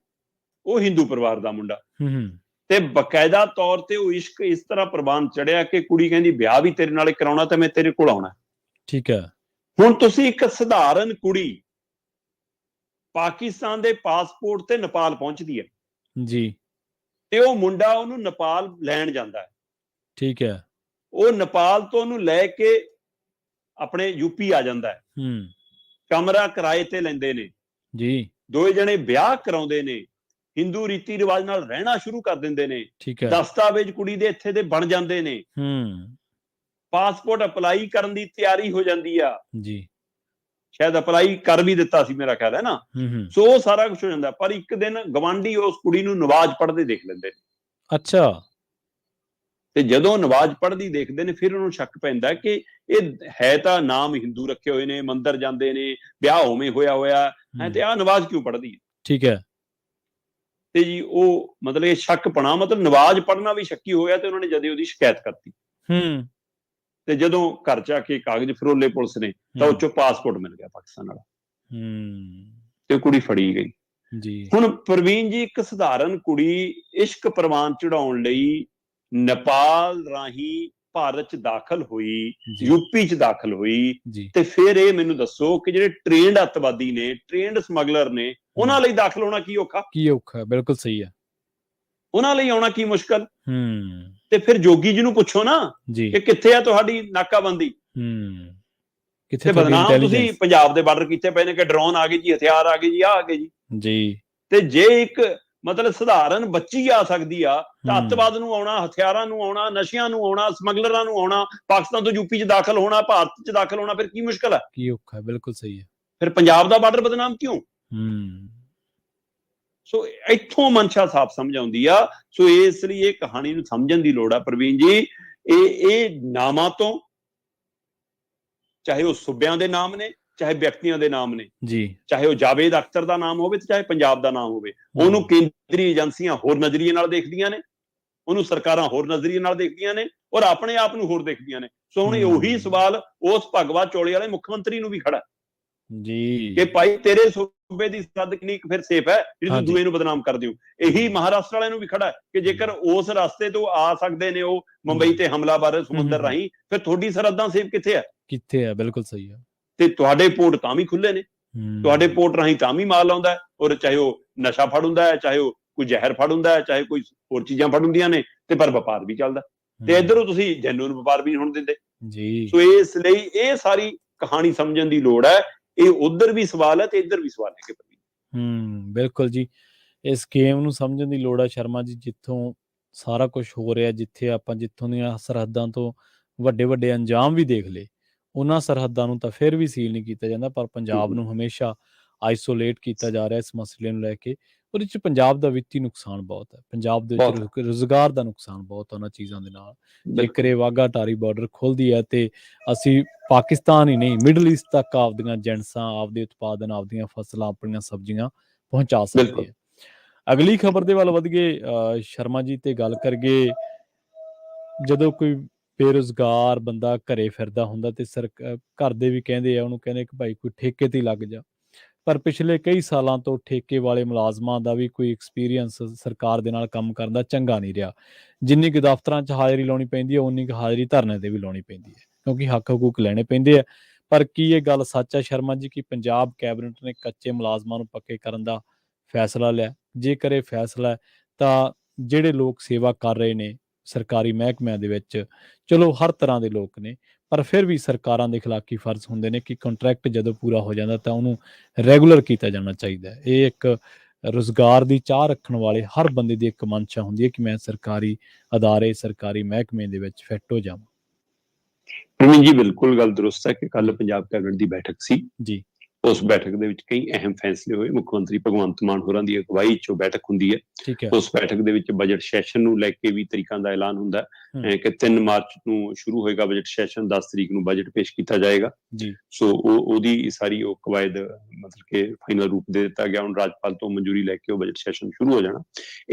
ਉਹ ਹਿੰਦੂ ਪਰਿਵਾਰ ਦਾ ਮੁੰਡਾ, ਤੇ ਬਕਾਇਦਾ ਤੌਰ ਤੇ ਉਹ ਇਸ਼ਕ ਇਸ ਤਰ੍ਹਾਂ ਪ੍ਰਵਾਨ ਚੜਿਆ ਕਿ ਕੁੜੀ ਕਹਿੰਦੀ ਵਿਆਹ ਵੀ ਤੇਰੇ ਨਾਲ ਕਰਾਉਣਾ ਤੇ ਮੈਂ ਤੇਰੇ ਕੋਲ ਆਉਣਾ, ਠੀਕ ਹੈ। ਹੁਣ ਤੁਸੀਂ ਇੱਕ ਸਧਾਰਨ ਕੁੜੀ ਪਾਕਿਸਤਾਨ ਦੇ ਪਾਸਪੋਰਟ ਤੇ ਨੇਪਾਲ ਪਹੁੰਚਦੀ ਹੈ ਜੀ, ਤੇ ਉਹ ਮੁੰਡਾ ਉਹਨੂੰ ਨੇਪਾਲ ਲੈਣ ਜਾਂਦਾ ਹੈ, ਠੀਕ ਹੈ। ਉਹ ਨੇਪਾਲ ਤੋਂ ਉਹਨੂੰ ਲੈ ਕੇ ਆਪਣੇ ਯੂਪੀ ਆ ਜਾਂਦਾ ਹੈ, ਕਮਰਾ ਕਿਰਾਏ ਤੇ ਲੈਂਦੇ ਨੇ ਜੀ, ਦੋਏ ਜਣੇ ਵਿਆਹ ਕਰਾਉਂਦੇ ਨੇ, ਹਿੰਦੂ ਰੀਤੀ ਰਿਵਾਜ ਨਾਲ ਰਹਿਣਾ ਸ਼ੁਰੂ ਕਰ ਦਿੰਦੇ ਨੇ, ਦਸਤਾਵੇਜ਼ ਕੁੜੀ ਦੇ ਇੱਥੇ ਦੇ ਬਣ ਜਾਂਦੇ ਨੇ, ਪਾਸਪੋਰਟ ਅਪਲਾਈ ਕਰਨ ਦੀ ਤਿਆਰੀ ਹੋ ਜਾਂਦੀ ਆ ਜੀ, ਸ਼ਾਇਦ ਅਪਲਾਈ ਕਰ ਵੀ ਦਿੱਤਾ ਸੀ ਮੇਰਾ ਖਿਆਲ ਹੈ ਨਾ। ਸੋ ਉਹ ਸਾਰਾ ਕੁਝ ਹੋ ਜਾਂਦਾ, ਪਰ ਇੱਕ ਦਿਨ ਗਵਾਂਢੀ ਉਸ ਕੁੜੀ ਨੂੰ ਨਵਾਜ਼ ਪੜ੍ਹਦੇ ਦੇਖ ਲੈਂਦੇ ਨੇ। ਅੱਛਾ। ਤੇ ਜਦੋਂ ਨਵਾਜ਼ ਪੜ੍ਹਦੀ ਦੇਖਦੇ ਨੇ, ਫਿਰ ਉਹਨੂੰ ਸ਼ੱਕ ਪੈਂਦਾ ਕਿ ਇਹ ਹੈ ਤਾਂ ਨਾਮ ਹਿੰਦੂ ਰੱਖੇ ਹੋਏ ਨੇ, ਮੰਦਿਰ ਜਾਂਦੇ ਨੇ, ਵਿਆਹ ਉਵੇਂ ਹੋਇਆ ਹੈ, ਤੇ ਆਹ ਨਵਾਜ਼ ਕਿਉਂ ਪੜ੍ਹਦੀ ਹੈ? ਠੀਕ ਹੈ। ਤੇ ਜੀ ਉਹ ਮਤਲਬ ਇਹ ਸ਼ੱਕ ਪਣਾ, ਮਤਲਬ ਨਵਾਜ਼ ਪੜ੍ਹਨਾ ਵੀ ਸ਼ੱਕੀ ਹੋਇਆ, ਤੇ ਉਹਨਾਂ ਨੇ ਜਦੇ ਉਹਦੀ ਸ਼ਿਕਾਇਤ ਕਰਤੀ। ਤੇ ਜਦੋਂ ਘਰ ਜਾ ਕੇ ਕਾਗਜ਼ ਫਰੋਲੇ ਪੁਲਿਸ ਨੇ, ਤਾਂ ਉਹ ਚੋਂ ਪਾਸਪੋਰਟ ਮਿਲ ਗਿਆ ਪਾਕਿਸਤਾਨ ਵਾਲਾ, ਤੇ ਕੁੜੀ ਫੜੀ ਗਈ ਜੀ। ਹੁਣ ਪ੍ਰਵੀਨ ਜੀ, ਇੱਕ ਸਧਾਰਨ ਕੁੜੀ ਇਸ਼ਕ ਪ੍ਰਵਾਨ ਚੜਾਉਣ ਲਈ ਨੇਪਾਲ ਰਾਹੀਂ ਭਾਰਤ 'ਚ ਦਾਖਲ ਹੋਈ, ਯੂਪੀ 'ਚ ਦਾਖਲ ਹੋਈ, ਤੇ ਫਿਰ ਇਹ ਮੈਨੂੰ ਦੱਸੋ ਕਿ ਜਿਹੜੇ ਟ੍ਰੇਨਡ ਅੱਤਵਾਦੀ ਨੇ, ਟ੍ਰੇਨਡ ਸਮਗਲਰ ਨੇ, ਉਹਨਾਂ ਲਈ ਦਾਖਲ ਹੋਣਾ ਕੀ ਔਖਾ? ਕੀ ਔਖਾ, ਬਿਲਕੁਲ ਸਹੀ ਹੈ। ਉਹਨਾਂ ਲਈ ਆਉਣਾ ਕੀ ਮੁਸ਼ਕਲ? ਤੇ ਫਿਰ ਜੋਗੀ ਜੀ ਨੂੰ ਪੁੱਛੋ ਨਾ ਕਿ ਕਿੱਥੇ ਆ ਤੁਹਾਡੀ ਨਾਕਾਬੰਦੀ? ਕਿੱਥੇ ਬਦਨਾਮ ਤੁਸੀਂ ਪੰਜਾਬ ਦੇ ਬਾਰਡਰ ਕੀਤੇ ਪਏ ਨੇ ਕਿ ਡਰੋਨ ਆ ਗਏ ਜੀ, ਹਥਿਆਰ ਆ ਗਏ ਜੀ, ਆ ਗਏ ਜੀ। ਤੇ ਜੇ ਇੱਕ ਮਤਲਬ ਸਧਾਰਨ ਬੱਚੀ ਆ ਸਕਦੀ ਆ, ਤਾਂ ਅੱਤਵਾਦ ਨੂੰ ਆਉਣਾ, ਹਥਿਆਰਾਂ ਨੂੰ ਆਉਣਾ, ਨਸ਼ਿਆਂ ਨੂੰ ਆਉਣਾ, ਸਮਗਲਰਾਂ ਨੂੰ ਆਉਣਾ, ਪਾਕਿਸਤਾਨ ਤੋਂ ਯੂਪੀ 'ਚ ਦਾਖਲ ਹੋਣਾ, ਭਾਰਤ 'ਚ ਦਾਖਲ ਹੋਣਾ, ਫਿਰ ਕੀ ਮੁਸ਼ਕਲ ਹੈ? ਕੀ ਔਖਾ, ਬਿਲਕੁਲ ਸਹੀ ਹੈ। ਫਿਰ ਪੰਜਾਬ ਦਾ ਬਾਰਡਰ ਬਦਨਾਮ ਕਿਉਂ? ਸੋ ਇੱਥੋਂ ਮਨਸ਼ਾ ਸਾਫ਼ ਸਮਝ ਆਉਂਦੀ ਆ। ਸੋ ਇਸ ਲਈ ਇਹ ਕਹਾਣੀ ਨੂੰ ਸਮਝਣ ਦੀ ਲੋੜ ਆ ਪ੍ਰਵੀਨ ਜੀ। ਇਹ ਨਾਮਾਂ ਤੋਂ, ਚਾਹੇ ਉਹ ਸੂਬਿਆਂ ਦੇ ਨਾਮ ਨੇ, ਚਾਹੇ ਵਿਅਕਤੀਆਂ ਦੇ ਨਾਮ ਨੇ ਜੀ, ਚਾਹੇ ਉਹ ਜਾਵੇਦ ਅਖਤਰ ਦਾ ਨਾਮ ਹੋਵੇ ਤੇ ਚਾਹੇ ਪੰਜਾਬ ਦਾ ਨਾਮ ਹੋਵੇ, ਉਹਨੂੰ ਕੇਂਦਰੀ ਏਜੰਸੀਆਂ ਹੋਰ ਨਜ਼ਰੀਏ ਨਾਲ ਦੇਖਦੀਆਂ ਨੇ, ਉਹਨੂੰ ਸਰਕਾਰਾਂ ਹੋਰ ਨਜ਼ਰੀਏ ਨਾਲ ਦੇਖਦੀਆਂ ਨੇ, ਔਰ ਆਪਣੇ ਆਪ ਨੂੰ ਹੋਰ ਦੇਖਦੀਆਂ ਨੇ। ਸੋ ਹੁਣ ਉਹੀ ਸਵਾਲ ਉਸ ਭਗਵਾ ਚੋਲੇ ਵਾਲੇ ਮੁੱਖ ਮੰਤਰੀ ਨੂੰ ਵੀ ਖੜਾ ਜੀ ਕਿ ਭਾਈ ਤੇਰੇ ਸੂਬੇ ਦੀ ਸਰਹੱਦ ਕਿੰਨੀ ਫਿਰ ਸੇਫ ਹੈ ਜਿਹੜੀ ਤੂੰ ਦੂਏ ਨੂੰ ਬਦਨਾਮ ਕਰਦੇ ਹੋ। ਇਹੀ ਮਹਾਰਾਸ਼ਟਰ ਵਾਲਿਆਂ ਨੂੰ ਵੀ ਖੜਾ ਕਿ ਜੇਕਰ ਉਸ ਰਸਤੇ ਤੋਂ ਆ ਸਕਦੇ ਨੇ ਉਹ ਮੁੰਬਈ ਤੇ ਹਮਲਾਵਰ ਸਮੁੰਦਰ ਰਾਹੀਂ, ਫਿਰ ਤੁਹਾਡੀ ਸਰਹੱਦਾਂ ਸੇਫ ਕਿੱਥੇ ਆ? ਕਿੱਥੇ ਆ, ਬਿਲਕੁਲ ਸਹੀ ਆ। ਤੇ ਤੁਹਾਡੇ ਪੋਰਟ ਤਾਂ ਵੀ ਖੁੱਲੇ ਨੇ, ਤੁਹਾਡੇ ਪੋਰਟ ਰਾਹੀਂ ਤਾਂ ਵੀ ਮਾਲ ਆਉਂਦਾ, ਔਰ ਚਾਹੇ ਉਹ ਨਸ਼ਾ ਫੜ ਹੁੰਦਾ ਹੈ, ਚਾਹੇ ਉਹ ਕੋਈ ਜ਼ਹਿਰ ਫੜ ਹੁੰਦਾ ਹੈ, ਚਾਹੇ ਕੋਈ ਹੋਰ ਚੀਜ਼ਾਂ ਫੜ ਹੁੰਦੀਆਂ ਨੇ, ਤੇ ਪਰ ਵਪਾਰ ਵੀ ਚੱਲਦਾ, ਤੇ ਇੱਧਰੋਂ ਤੁਸੀਂ ਜੈਨੂਨ ਵਪਾਰ ਵੀ ਨਹੀਂ ਹੋਣ ਦਿੰਦੇ ਜੀ। ਸੋ ਇਸ ਲਈ ਇਹ ਸਾਰੀ ਕਹਾਣੀ ਸਮਝਣ ਦੀ ਲੋੜ ਹੈ। ਇਹ ਉਧਰ ਵੀ ਸਵਾਲ ਹੈ ਤੇ ਇੱਧਰ ਵੀ ਸਵਾਲ ਹੈ। ਬਿਲਕੁਲ ਜੀ, ਇਸ ਗੇਮ ਨੂੰ ਸਮਝਣ ਦੀ ਲੋੜ ਹੈ ਸ਼ਰਮਾ ਜੀ। ਜਿੱਥੋਂ ਸਾਰਾ ਕੁਝ ਹੋ ਰਿਹਾ, ਜਿੱਥੇ ਆਪਾਂ ਜਿੱਥੋਂ ਦੀਆਂ ਸਰਹੱਦਾਂ ਤੋਂ ਵੱਡੇ ਵੱਡੇ ਅੰਜਾਮ ਵੀ ਦੇਖ ਲਏ, ਉਹਨਾਂ ਸਰਹੱਦਾਂ ਨੂੰ ਤਾਂ ਫਿਰ ਵੀ ਸੀਲ ਨਹੀਂ ਕੀਤਾ ਜਾਂਦਾ, ਪਰ ਪੰਜਾਬ ਨੂੰ ਹਮੇਸ਼ਾ ਆਈਸੋਲੇਟ ਕੀਤਾ ਜਾ ਰਿਹਾ ਇਸ ਮਸਲੇ ਨੂੰ ਲੈ ਕੇ। ਉਹਦੇ 'ਚ ਪੰਜਾਬ ਦਾ ਵਿੱਤੀ ਨੁਕਸਾਨ ਬਹੁਤ ਹੈ, ਪੰਜਾਬ ਦੇ ਵਿੱਚ ਰੁਜ਼ਗਾਰ ਦਾ ਨੁਕਸਾਨ ਬਹੁਤ ਉਹਨਾਂ ਚੀਜ਼ਾਂ ਦੇ ਨਾਲ। ਜੇਕਰ ਇਹ ਵਾਹਗਾ ਅਟਾਰੀ ਬਾਰਡਰ ਖੁੱਲ੍ਹਦੀ ਹੈ ਤੇ ਅਸੀਂ ਪਾਕਿਸਤਾਨ ਹੀ ਨਹੀਂ, ਮਿਡਲ ਈਸਟ ਤੱਕ ਆਪਦੀਆਂ ਜਿਣਸਾਂ, ਆਪਦੇ ਉਤਪਾਦਨ, ਆਪਦੀਆਂ ਫਸਲਾਂ, ਆਪਣੀਆਂ ਸਬਜ਼ੀਆਂ ਪਹੁੰਚਾ ਸਕਦੇ ਹਾਂ। ਅਗਲੀ ਖਬਰ ਦੇ ਵੱਲ ਵਧ ਗਏ ਸ਼ਰਮਾ ਜੀ, ਤੇ ਗੱਲ ਕਰੀਏ ਜਦੋਂ ਕੋਈ ਬੇਰੁਜ਼ਗਾਰ ਬੰਦਾ ਘਰੇ ਫਿਰਦਾ ਹੁੰਦਾ ਤੇ ਘਰ ਦੇ ਵੀ ਕਹਿੰਦੇ ਆ ਉਹਨੂੰ, ਕਹਿੰਦੇ ਕਿ ਭਾਈ ਕੋਈ ਠੇਕੇ ਤੇ ਲੱਗ ਜਾ। ਪਰ ਪਿਛਲੇ ਕਈ ਸਾਲਾਂ ਤੋਂ ਠੇਕੇ ਵਾਲੇ ਮੁਲਾਜ਼ਮਾਂ ਦਾ ਵੀ ਕੋਈ ਐਕਸਪੀਰੀਅੰਸ ਸਰਕਾਰ ਦੇ ਨਾਲ ਕੰਮ ਕਰਨ ਦਾ ਚੰਗਾ ਨਹੀਂ ਰਿਹਾ। ਜਿੰਨੀ ਕੁ ਦਫ਼ਤਰਾਂ 'ਚ ਹਾਜ਼ਰੀ ਲਾਉਣੀ ਪੈਂਦੀ ਹੈ, ਉਨੀ ਕੁ ਹਾਜ਼ਰੀ ਧਰਨੇ ਤੇ ਵੀ ਲਾਉਣੀ ਪੈਂਦੀ ਹੈ, ਕਿਉਂਕਿ ਹੱਕ ਹਕੂਕ ਲੈਣੇ ਪੈਂਦੇ ਆ। ਪਰ ਕੀ ਇਹ ਗੱਲ ਸੱਚ ਹੈ ਸ਼ਰਮਾ ਜੀ ਕਿ ਪੰਜਾਬ ਕੈਬਨਿਟ ਨੇ ਕੱਚੇ ਮੁਲਾਜ਼ਮਾਂ ਨੂੰ ਪੱਕੇ ਕਰਨ ਦਾ ਫੈਸਲਾ ਲਿਆ? ਜੇਕਰ ਇਹ ਫੈਸਲਾ ਹੈ ਤਾਂ ਜਿਹੜੇ ਲੋਕ ਸੇਵਾ ਕਰ ਰਹੇ ਨੇ ਸਰਕਾਰੀ ਮਹਿਕਮਿਆਂ ਦੇ ਵਿੱਚ, ਚਲੋ ਹਰ ਤਰ੍ਹਾਂ ਦੇ ਲੋਕ ਨੇ, ਪਰ ਫਿਰ ਵੀ ਸਰਕਾਰਾਂ ਦੇ ਖਿਲਾਫੀ ਫਰਜ਼ ਹੁੰਦੇ ਨੇ ਕਿ ਕੰਟਰੈਕਟ ਜਦੋਂ ਪੂਰਾ ਹੋ ਜਾਂਦਾ ਤਾਂ ਉਹਨੂੰ ਰੈਗੂਲਰ ਕੀਤਾ ਜਾਣਾ ਚਾਹੀਦਾ ਹੈ। ਇਹ ਇੱਕ ਰੁਜ਼ਗਾਰ ਦੀ ਚਾਹ ਰੱਖਣ ਵਾਲੇ ਹਰ ਬੰਦੇ ਦੀ ਇੱਕ ਮਨਸ਼ਾ ਹੁੰਦੀ ਹੈ ਕਿ ਮੈਂ ਸਰਕਾਰੀ ਅਦਾਰੇ, ਸਰਕਾਰੀ ਮਹਿਕਮੇ ਦੇ ਵਿੱਚ ਫਿੱਟ ਹੋ ਜਾਵਾਂ। ਪ੍ਰਵੀਨ ਜੀ, ਬਿਲਕੁਲ ਗੱਲ ਦਰੁਸਤ ਹੈ ਕਿ ਕੱਲ ਪੰਜਾਬ ਕੈਬਨਿਟ ਦੀ ਬੈਠਕ ਸੀ ਜੀ। ਉਸ ਬੈਠਕ ਦੇ ਵਿੱਚ ਕਈ ਅਹਿਮ ਫੈਸਲੇ ਹੋਏ। ਮੁੱਖ ਮੰਤਰੀ ਭਗਵੰਤ ਮਾਨ ਹੋਰਾਂ ਦੀ ਅਗਵਾਈ 'ਚ ਬੈਠਕ ਹੁੰਦੀ ਹੈ। ਠੀਕ ਹੈ। ਉਸ ਬੈਠਕ ਦੇ ਵਿੱਚ ਬਜਟ ਸੈਸ਼ਨ ਨੂੰ ਲੈ ਕੇ ਵੀ ਤਰੀਕਾਂ ਦਾ ਐਲਾਨ ਹੁੰਦਾ ਹੈ ਕਿ 3 ਮਾਰਚ ਨੂੰ ਸ਼ੁਰੂ ਹੋਏਗਾ ਬਜਟ ਸੈਸ਼ਨ, 10 ਤਰੀਕ ਨੂੰ ਬਜਟ ਪੇਸ਼ ਕੀਤਾ ਜਾਏਗਾ। ਜੀ। ਸੋ ਉਹਦੀ ਸਾਰੀ ਉਹ ਕਵਾਇਦ ਮਤਲਬ ਕਿ ਫਾਈਨਲ ਰੂਪ ਦੇ ਦਿੱਤਾ ਗਿਆ। ਹੁਣ ਰਾਜਪਾਲ ਤੋਂ ਮਨਜ਼ੂਰੀ ਲੈ ਕੇ ਉਹ ਬਜਟ ਸੈਸ਼ਨ ਸ਼ੁਰੂ ਹੋ ਜਾਣਾ।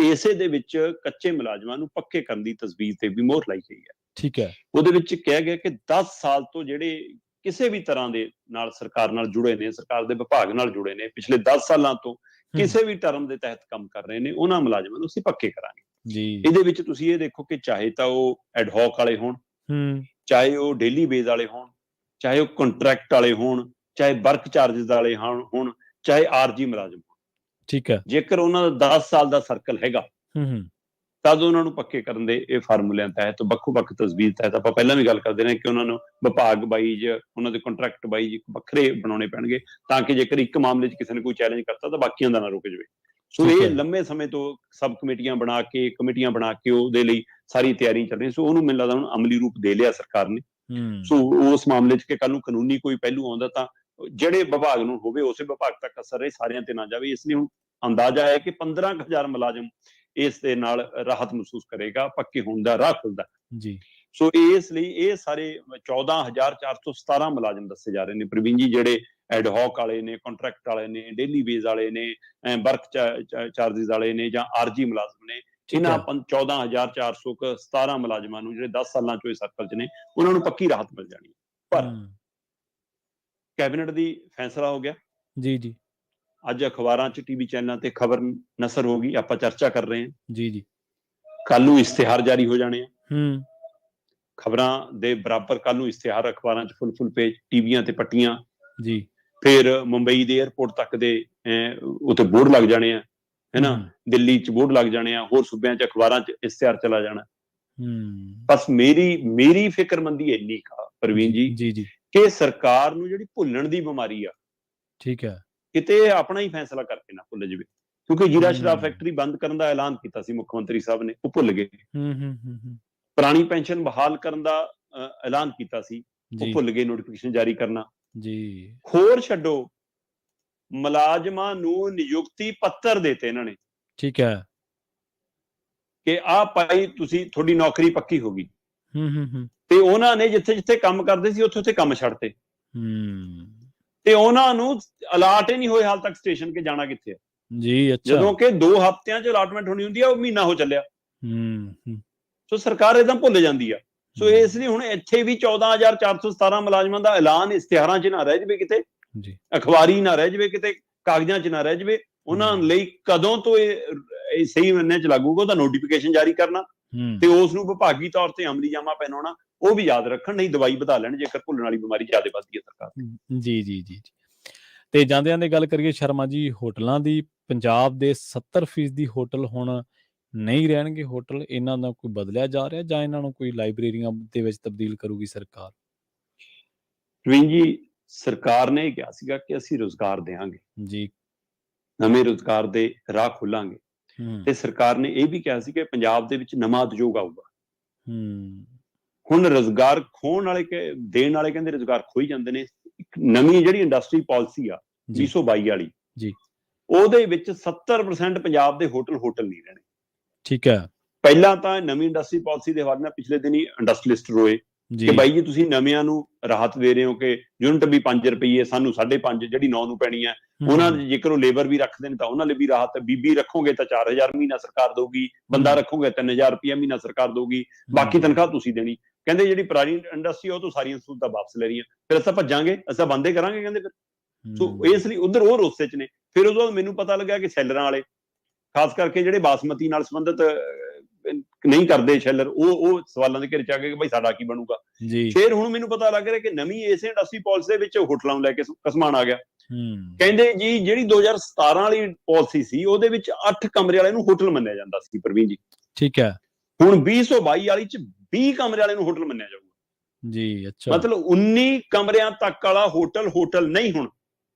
ਇਸੇ ਦੇ ਵਿੱਚ ਕੱਚੇ ਮੁਲਾਜ਼ਮਾਂ ਨੂੰ ਪੱਕੇ ਕਰਨ ਦੀ ਤਜਵੀਜ਼ ਤੇ ਵੀ ਮੋਹਰ ਲਾਈ ਗਈ ਹੈ। ਠੀਕ ਹੈ। ਉਹਦੇ ਵਿੱਚ ਕਿਹਾ ਗਿਆ ਕਿ 10 ਸਾਲ ਤੋਂ ਜਿਹੜੇ ਕਿਸੇ ਵੀ ਤਰ੍ਹਾਂ ਦੇ ਨਾਲ ਸਰਕਾਰ ਨਾਲ ਜੁੜੇ ਨੇ, ਸਰਕਾਰ ਦੇ ਵਿਭਾਗ ਨਾਲ ਜੁੜੇ ਨੇ, ਪਿਛਲੇ 10 ਸਾਲਾਂ ਤੋਂ ਕਿਸੇ ਵੀ ਟਰਮ ਦੇ ਤਹਿਤ ਕੰਮ ਕਰ ਰਹੇ ਨੇ, ਉਹਨਾਂ ਮੁਲਾਜ਼ਮਾਂ ਨੂੰ ਅਸੀਂ ਪੱਕੇ ਕਰਾਂਗੇ ਜੀ। ਇਹਦੇ ਵਿੱਚ ਤੁਸੀਂ ਇਹ ਦੇਖੋ ਕਿ ਚਾਹੇ ਤਾਂ ਉਹ ਐਡਹੌਕ ਵਾਲੇ ਹੋਣ, ਚਾਹੇ ਉਹ ਡੇਲੀ ਬੇਸ ਵਾਲੇ ਹੋਣ, ਚਾਹੇ ਉਹ ਕੰਟਰੈਕਟ ਵਾਲੇ ਹੋਣ, ਚਾਹੇ ਵਰਕ ਚਾਰजेस ਵਾਲੇ ਹੋਣ, ਚਾਹੇ ਆਰਜੀ ਮੁਲਾਜ਼ਮ ਹੋਣ। ਠੀਕ ਹੈ। ਜੇਕਰ ਉਹਨਾਂ ਦਾ 10 ਸਾਲ ਦਾ ਸਰਕਲ ਹੈਗਾ ਤਦ ਉਹਨਾਂ ਨੂੰ ਪੱਕੇ ਕਰਨ ਦੇ ਇਹ ਫਾਰਮੂਲਿਆਂ ਤਹਿਤ ਵੱਖੋ-ਵੱਖ ਤਜਵੀਜ਼ ਤਹਿਤ ਆਪਾਂ ਪਹਿਲਾਂ ਵੀ ਗੱਲ ਕਰਦੇ ਰਹੇ ਕਿ ਉਹਨਾਂ ਨੂੰ ਵਿਭਾਗ ਵਾਈਜ਼, ਉਹਨਾਂ ਦੇ ਕੰਟਰੈਕਟ ਵਾਈਜ਼ ਵੱਖਰੇ ਬਣਾਉਣੇ ਪੈਣਗੇ ਤਾਂ ਕਿ ਜੇਕਰ ਇੱਕ ਮਾਮਲੇ 'ਚ ਕਿਸੇ ਨੇ ਕੋਈ ਚੈਲੰਜ ਕਰਤਾ ਤਾਂ ਬਾਕੀਆਂ ਦਾ ਨਾ ਰੁਕ ਜਾਵੇ। ਸੋ ਇਹ ਲੰਮੇ ਸਮੇਂ ਤੋਂ ਸਬ ਕਮੇਟੀਆਂ ਬਣਾ ਕੇ, ਕਮੇਟੀਆਂ ਬਣਾ ਕੇ ਉਹਦੇ ਲਈ ਸਾਰੀ ਤਿਆਰੀ ਚੱਲ ਰਹੀ। ਸੋ ਉਹਨੂੰ ਮੈਨੂੰ ਲੱਗਦਾ ਹੁਣ ਅਮਲੀ ਰੂਪ ਦੇ ਲਿਆ ਸਰਕਾਰ ਨੇ। ਸੋ ਉਸ ਮਾਮਲੇ 'ਚ ਕਿ ਕੱਲ ਨੂੰ ਕਾਨੂੰਨੀ ਕੋਈ ਪਹਿਲੂ ਆਉਂਦਾ ਤਾਂ ਜਿਹੜੇ ਵਿਭਾਗ ਨੂੰ ਹੋਵੇ ਉਸੇ ਵਿਭਾਗ ਤੱਕ ਅਸਰ ਰਹੇ, ਸਾਰਿਆਂ ਤੇ ਨਾ ਜਾਵੇ। ਇਸ ਲਈ ਹੁਣ ਅੰਦਾਜ਼ਾ ਹੈ ਕਿ 15,000 ਮੁਲਾਜ਼ਮ ਇਸ ਦੇ ਨਾਲ ਰਾਹਤ ਮਹਿਸੂਸ ਕਰੇਗਾ, ਪੱਕੇ ਹੋਣ ਦਾ ਰਾਹ ਖੁੱਲਦਾ ਜੀ। ਸੋ ਇਸ ਲਈ ਇਹ ਸਾਰੇ 14,417 ਮੁਲਾਜ਼ਮ ਦੱਸੇ ਜਾ ਰਹੇ ਨੇ ਪ੍ਰਵੀਨ ਜੀ, ਜਿਹੜੇ ਐਡਹੌਕ ਵਾਲੇ ਨੇ, ਕੰਟਰੈਕਟ ਵਾਲੇ ਨੇ, ਡੇਲੀ ਬੇਸ ਵਾਲੇ ਨੇ, ਵਰਕ ਚਾਰजेस ਵਾਲੇ ਨੇ ਜਾਂ ਆਰਜੀ ਮੁਲਾਜ਼ਮ ਨੇ। ਇਹਨਾਂ 14,417 ਮੁਲਾਜ਼ਮਾਂ ਨੂੰ ਜਿਹੜੇ 10 ਸਾਲਾਂ ਚੋਂ ਇਸ ਸਰਕਲ 'ਚ ਨੇ, ਉਹਨਾਂ ਨੂੰ ਪੱਕੀ ਰਾਹਤ ਮਿਲ ਜਾਣੀ। ਪਰ ਕੈਬਨਿਟ ਦੀ ਫੈਸਲਾ ਹੋ ਗਿਆ ਜੀ। ਅੱਜ ਅਖਬਾਰਾਂ 'ਚ, ਟੀਵੀ ਚੈਨਲਾਂ ਤੇ ਖਬਰ ਨਸਰ ਹੋ ਗਈ, ਆਪਾਂ ਚਰਚਾ ਕਰ ਰਹੇ ਹਾਂ ਜੀ। ਕੱਲ ਨੂੰ ਇਸ਼ਤਿਹਾਰ ਜਾਰੀ ਹੋ ਜਾਣੇ ਆ। ਖਬਰਾਂ ਦੇ ਬਰਾਬਰ ਕੱਲ ਨੂੰ ਇਸ਼ਤਿਹਾਰ ਅਖਬਾਰਾਂ 'ਚ ਫੁੱਲ ਪੇਜ, ਟੀਵੀਆਂ ਤੇ ਪੱਟੀਆਂ ਜੀ। ਫਿਰ ਮੁੰਬਈ ਦੇ 에ਅਰਪੋਰਟ ਤੱਕ ਦੇ ਉੱਥੇ ਬੋਰਡ ਲੱਗ ਜਾਣੇ ਆ, ਹੈਨਾ। ਦਿੱਲੀ 'ਚ ਬੋਰਡ ਲੱਗ ਜਾਣੇ ਆ, ਹੋਰ ਸੂਬਿਆਂ 'ਚ ਅਖਬਾਰਾਂ 'ਚ ਇਸ਼ਤਿਹਾਰ ਚਲਾ ਜਾਣਾ। ਬਸ ਮੇਰੀ ਫਿਕਰਮੰਦੀ ਇੰਨੀ ਕਾ ਪ੍ਰਵੀਨ ਜੀ ਕਿ ਸਰਕਾਰ ਨੂੰ ਜਿਹੜੀ ਭੁੱਲਣ ਦੀ ਬਿਮਾਰੀ ਆ, ਠੀਕ ਹੈ, ਕਿਤੇ ਆਪਣਾ ਹੀ ਫੈਸਲਾ ਕਰਕੇ ਨਾ ਭੁੱਲ ਜਾਵੇ। ਕਿਉਂਕਿ ਜੀਰਾ ਸ਼ਰਾਬ ਫੈਕਟਰੀ ਬੰਦ ਕਰਨ ਦਾ ਐਲਾਨ ਕੀਤਾ ਸੀ ਮੁੱਖ ਮੰਤਰੀ ਸਾਹਿਬ ਨੇ, ਉਹ ਭੁੱਲ ਗਏ। ਪੁਰਾਣੀ ਪੈਨਸ਼ਨ ਬਹਾਲ ਕਰਨ ਦਾ ਐਲਾਨ ਕੀਤਾ ਸੀ, ਉਹ ਭੁੱਲ ਗਏ ਨੋਟੀਫਿਕੇਸ਼ਨ ਜਾਰੀ ਕਰਨਾ ਜੀ। ਹੋਰ ਛੱਡੋ, ਮੁਲਾਜ਼ਮਾਂ ਨੂੰ ਨਿਯੁਕਤੀ ਪੱਤਰ ਦੇਤੇ ਇਹਨਾਂ ਨੇ, ਠੀਕ ਹੈ, ਕਿ ਆਹ ਭਾਈ ਤੁਸੀਂ, ਤੁਹਾਡੀ ਨੌਕਰੀ ਪੱਕੀ ਹੋ ਗਈ। ਤੇ ਉਹਨਾਂ ਨੇ ਜਿੱਥੇ ਕੰਮ ਕਰਦੇ ਸੀ ਉੱਥੇ ਕੰਮ ਛੱਡਤੇ ਤੇ ਉਹਨਾਂ ਨੂੰ ਅਲਾਟ ਹੀ ਨਹੀਂ ਹੋਏ ਹਾਲ ਤੱਕ ਸਟੇਸ਼ਨ ਕੇ ਜਾਣਾ ਕਿੱਥੇ ਹੈ ਜੀ। ਅੱਛਾ, ਜਦੋਂ ਕਿ 2 ਹਫ਼ਤਿਆਂ 'ਚ ਅਲਾਟਮੈਂਟ ਹੋਣੀ ਹੁੰਦੀ ਹੈ, ਉਹ ਮਹੀਨਾ ਹੋ ਚੱਲਿਆ। ਸੋ ਸਰਕਾਰ ਏਦਾਂ ਭੁੱਲ ਜਾਂਦੀ ਆ। ਸੋ ਇਸ ਲਈ ਹੁਣ ਇੱਥੇ ਵੀ 14,417 ਮੁਲਾਜ਼ਮਾਂ ਦਾ ਐਲਾਨ ਇਸ਼ਤਿਹਾਰਾਂ 'ਚ ਨਾ ਰਹਿ ਜਾਵੇ, ਕਿਤੇ ਅਖਬਾਰੀ ਨਾ ਰਹਿ ਜਾਵੇ, ਕਿਤੇ ਕਾਗਜ਼ਾਂ 'ਚ ਨਾ ਰਹਿ ਜਾਵੇ। ਉਹਨਾਂ ਲਈ ਕਦੋਂ ਤੋਂ ਇਹ ਸਹੀ ਮਹੀਨੇ 'ਚ ਲੱਗੂਗਾ, ਉਹਦਾ ਨੋਟੀਫਿਕੇਸ਼ਨ ਜਾਰੀ ਕਰਨਾ ਤੇ ਉਸ ਨੂੰ ਵਿਭਾਗੀ ਤੌਰ ਤੇ ਅਮਲੀ ਜਾਮਾ ਪਹਿਨਾਉਣਾ, ਉਹ ਵੀ ਯਾਦ ਰੱਖਣ, ਨਹੀਂ ਦਵਾਈ ਵਧਾ ਲੈਣ ਜੇਕਰ ਭੁੱਲਣ ਵਾਲੀ ਬਿਮਾਰੀ ਜ਼ਿਆਦਾ ਵੱਧਦੀ ਹੈ ਸਰਕਾਰ ਜੀ। ਤੇ ਜਾਂਦਿਆਂ ਦੀ ਗੱਲ ਕਰੀਏ ਸ਼ਰਮਾ ਜੀ, ਹੋਟਲਾਂ ਦੀ, ਪੰਜਾਬ ਦੇ 70% ਹੋਟਲ ਹੁਣ ਨਹੀਂ ਰਹਿਣਗੇ ਹੋਟਲ। ਇਹਨਾਂ ਦਾ ਕੋਈ ਬਦਲਿਆ ਜਾ ਰਿਹਾ ਜਾਂ ਇਹਨਾਂ ਨੂੰ ਕੋਈ ਲਾਇਬ੍ਰੇਰੀਆਂ ਦੇ ਵਿੱਚ ਤਬਦੀਲ ਕਰੂਗੀ ਸਰਕਾਰ? ਪ੍ਰਵੀਨ ਜੀ, ਸਰਕਾਰ ਨੇ ਕਿਹਾ ਸੀਗਾ ਕਿ ਅਸੀਂ ਰੁਜ਼ਗਾਰ ਦੇਵਾਂਗੇ ਜੀ, ਨਵੇਂ ਰੁਜ਼ਗਾਰ ਦੇ ਰਾਹ ਖੋਲਾਂਗੇ। ਤੇ ਸਰਕਾਰ ਨੇ ਇਹ ਵੀ ਕਿਹਾ ਸੀ ਕਿ ਪੰਜਾਬ ਦੇ ਵਿੱਚ ਨਵਾਂ ਉਦਯੋਗ ਆਊਗਾ। ਹੁਣ ਰੁਜ਼ਗਾਰ ਖੋਣ ਵਾਲੇ ਦੇਣ ਵਾਲੇ ਕਹਿੰਦੇ ਰੁਜ਼ਗਾਰ ਖੋਈ ਜਾਂਦੇ ਨੇ। ਇੱਕ ਨਵੀਂ ਜਿਹੜੀ ਇੰਡਸਟਰੀ ਪਾਲਿਸੀ ਆ 2022 ਵਾਲੀ ਜੀ, ਉਹਦੇ ਵਿੱਚ 70% ਪੰਜਾਬ ਦੇ ਹੋਟਲ ਨਹੀਂ ਰਹਿਣੇ। ਠੀਕ ਹੈ। ਪਹਿਲਾਂ ਤਾਂ ਨਵੀਂ ਇੰਡਸਟਰੀ ਪਾਲਿਸੀ ਦੇ ਹਵਾਲੇ ਨਾਲ ਪਿਛਲੇ ਦਿਨੀ ਇੰਡਸਟਰੀਲਿਸਟ ਰੋਏ ਕਿ ਬਾਈ ਜੀ ਤੁਸੀਂ ਨਵਿਆਂ ਨੂੰ ਰਾਹਤ ਦੇ ਰਹੇ ਹੋ ਕਿ ਯੂਨਿਟ ਵੀ 5 ਰੁਪਏ, ਸਾਨੂੰ 5.5 ਜਿਹੜੀ 9 ਨੂੰ ਪੈਣੀ ਹੈ। ਉਹਨਾਂ ਦੇ ਜੇਕਰ ਉਹ ਲੇਬਰ ਵੀ ਰੱਖਦੇ ਨੇ ਤਾਂ ਉਹਨਾਂ ਲਈ ਵੀ ਰਾਹਤ ਹੈ। ਬੀਬੀ ਰੱਖੋਗੇ ਤਾਂ 4000 ਮਹੀਨਾ ਸਰਕਾਰ ਦਊਗੀ, ਬੰਦਾ ਰੱਖੋਗੇ 3000 ਰੁਪਇਆ ਮਹੀਨਾ ਸਰਕਾਰ ਦਊਗੀ, ਬਾਕੀ ਤਨਖਾਹ ਤੁਸੀਂ ਦੇਣੀ। ਕਹਿੰਦੇ ਜਿਹੜੀ ਪੁਰਾਣੀ ਇੰਡਸਟਰੀ ਉਹ ਤੋਂ ਸਾਰੀਆਂ ਸਹੂਲਤਾਂ ਵਾਪਸ ਲੈ ਰਹੀਆਂ, ਫਿਰ ਅਸੀਂ ਭੱਜਾਂਗੇ, ਅਸੀਂ ਬੰਦੇ ਕਰਾਂਗੇ ਕਹਿੰਦੇ ਫਿਰ। ਸੋ ਇਸ ਲਈ ਉਧਰ ਉਹ ਰੋਸੇ ਚ ਨੇ। ਫਿਰ ਉਦੋਂ ਬਾਅਦ ਮੈਨੂੰ ਪਤਾ ਲੱਗਿਆ ਕਿ ਸੈਲਰਾਂ ਵਾਲੇ ਖਾਸ ਕਰਕੇ ਜਿਹੜੇ ਬਾਸਮਤੀ ਨਾਲ ਸੰਬੰਧਿਤ ਨਹੀਂ ਕਰਦੇ ਸ਼ੈਲਰ, ਉਹ ਸਵਾਲਾਂ ਦੇ ਘੇਰੇ ਚ ਆ ਗਏ ਕਿ ਭਾਈ ਸਾਡਾ ਕੀ ਬਣੂਗਾ। ਫਿਰ ਹੁਣ ਮੈਨੂੰ ਪਤਾ ਲੱਗ ਰਿਹਾ ਕਿ ਨਵੀਂ ਇਸੇ ਇੰਡਸਟਰੀ ਪਾਲਿਸੀ ਦੇ ਵਿੱਚ ਹੋਟਲਾਂ ਨੂੰ ਲੈ ਕੇ ਕਸਮਾਨ ਆ ਗਿਆ। ਕਹਿੰਦੇ ਜੀ ਜਿਹੜੀ 2017 ਵਾਲੀ ਪਾਲਿਸੀ ਸੀ ਉਹਦੇ ਵਿੱਚ 8 ਕਮਰੇ ਵਾਲੇ ਨੂੰ ਹੋਟਲ ਮੰਨਿਆ ਜਾਂਦਾ ਸੀ ਪ੍ਰਵੀਨ ਜੀ, ਠੀਕ ਹੈ। ਹੁਣ 2022 ਵਾਲੀ ਚ 20 ਕਮਰੇ ਵਾਲੇ ਨੂੰ ਹੋਟਲ ਮੰਨਿਆ ਜਾਊਗਾ ਜੀ। ਅੱਛਾ, ਮਤਲਬ 19 ਕਮਰਿਆਂ ਤੱਕ ਵਾਲਾ ਹੋਟਲ ਨਹੀਂ ਹੁਣ,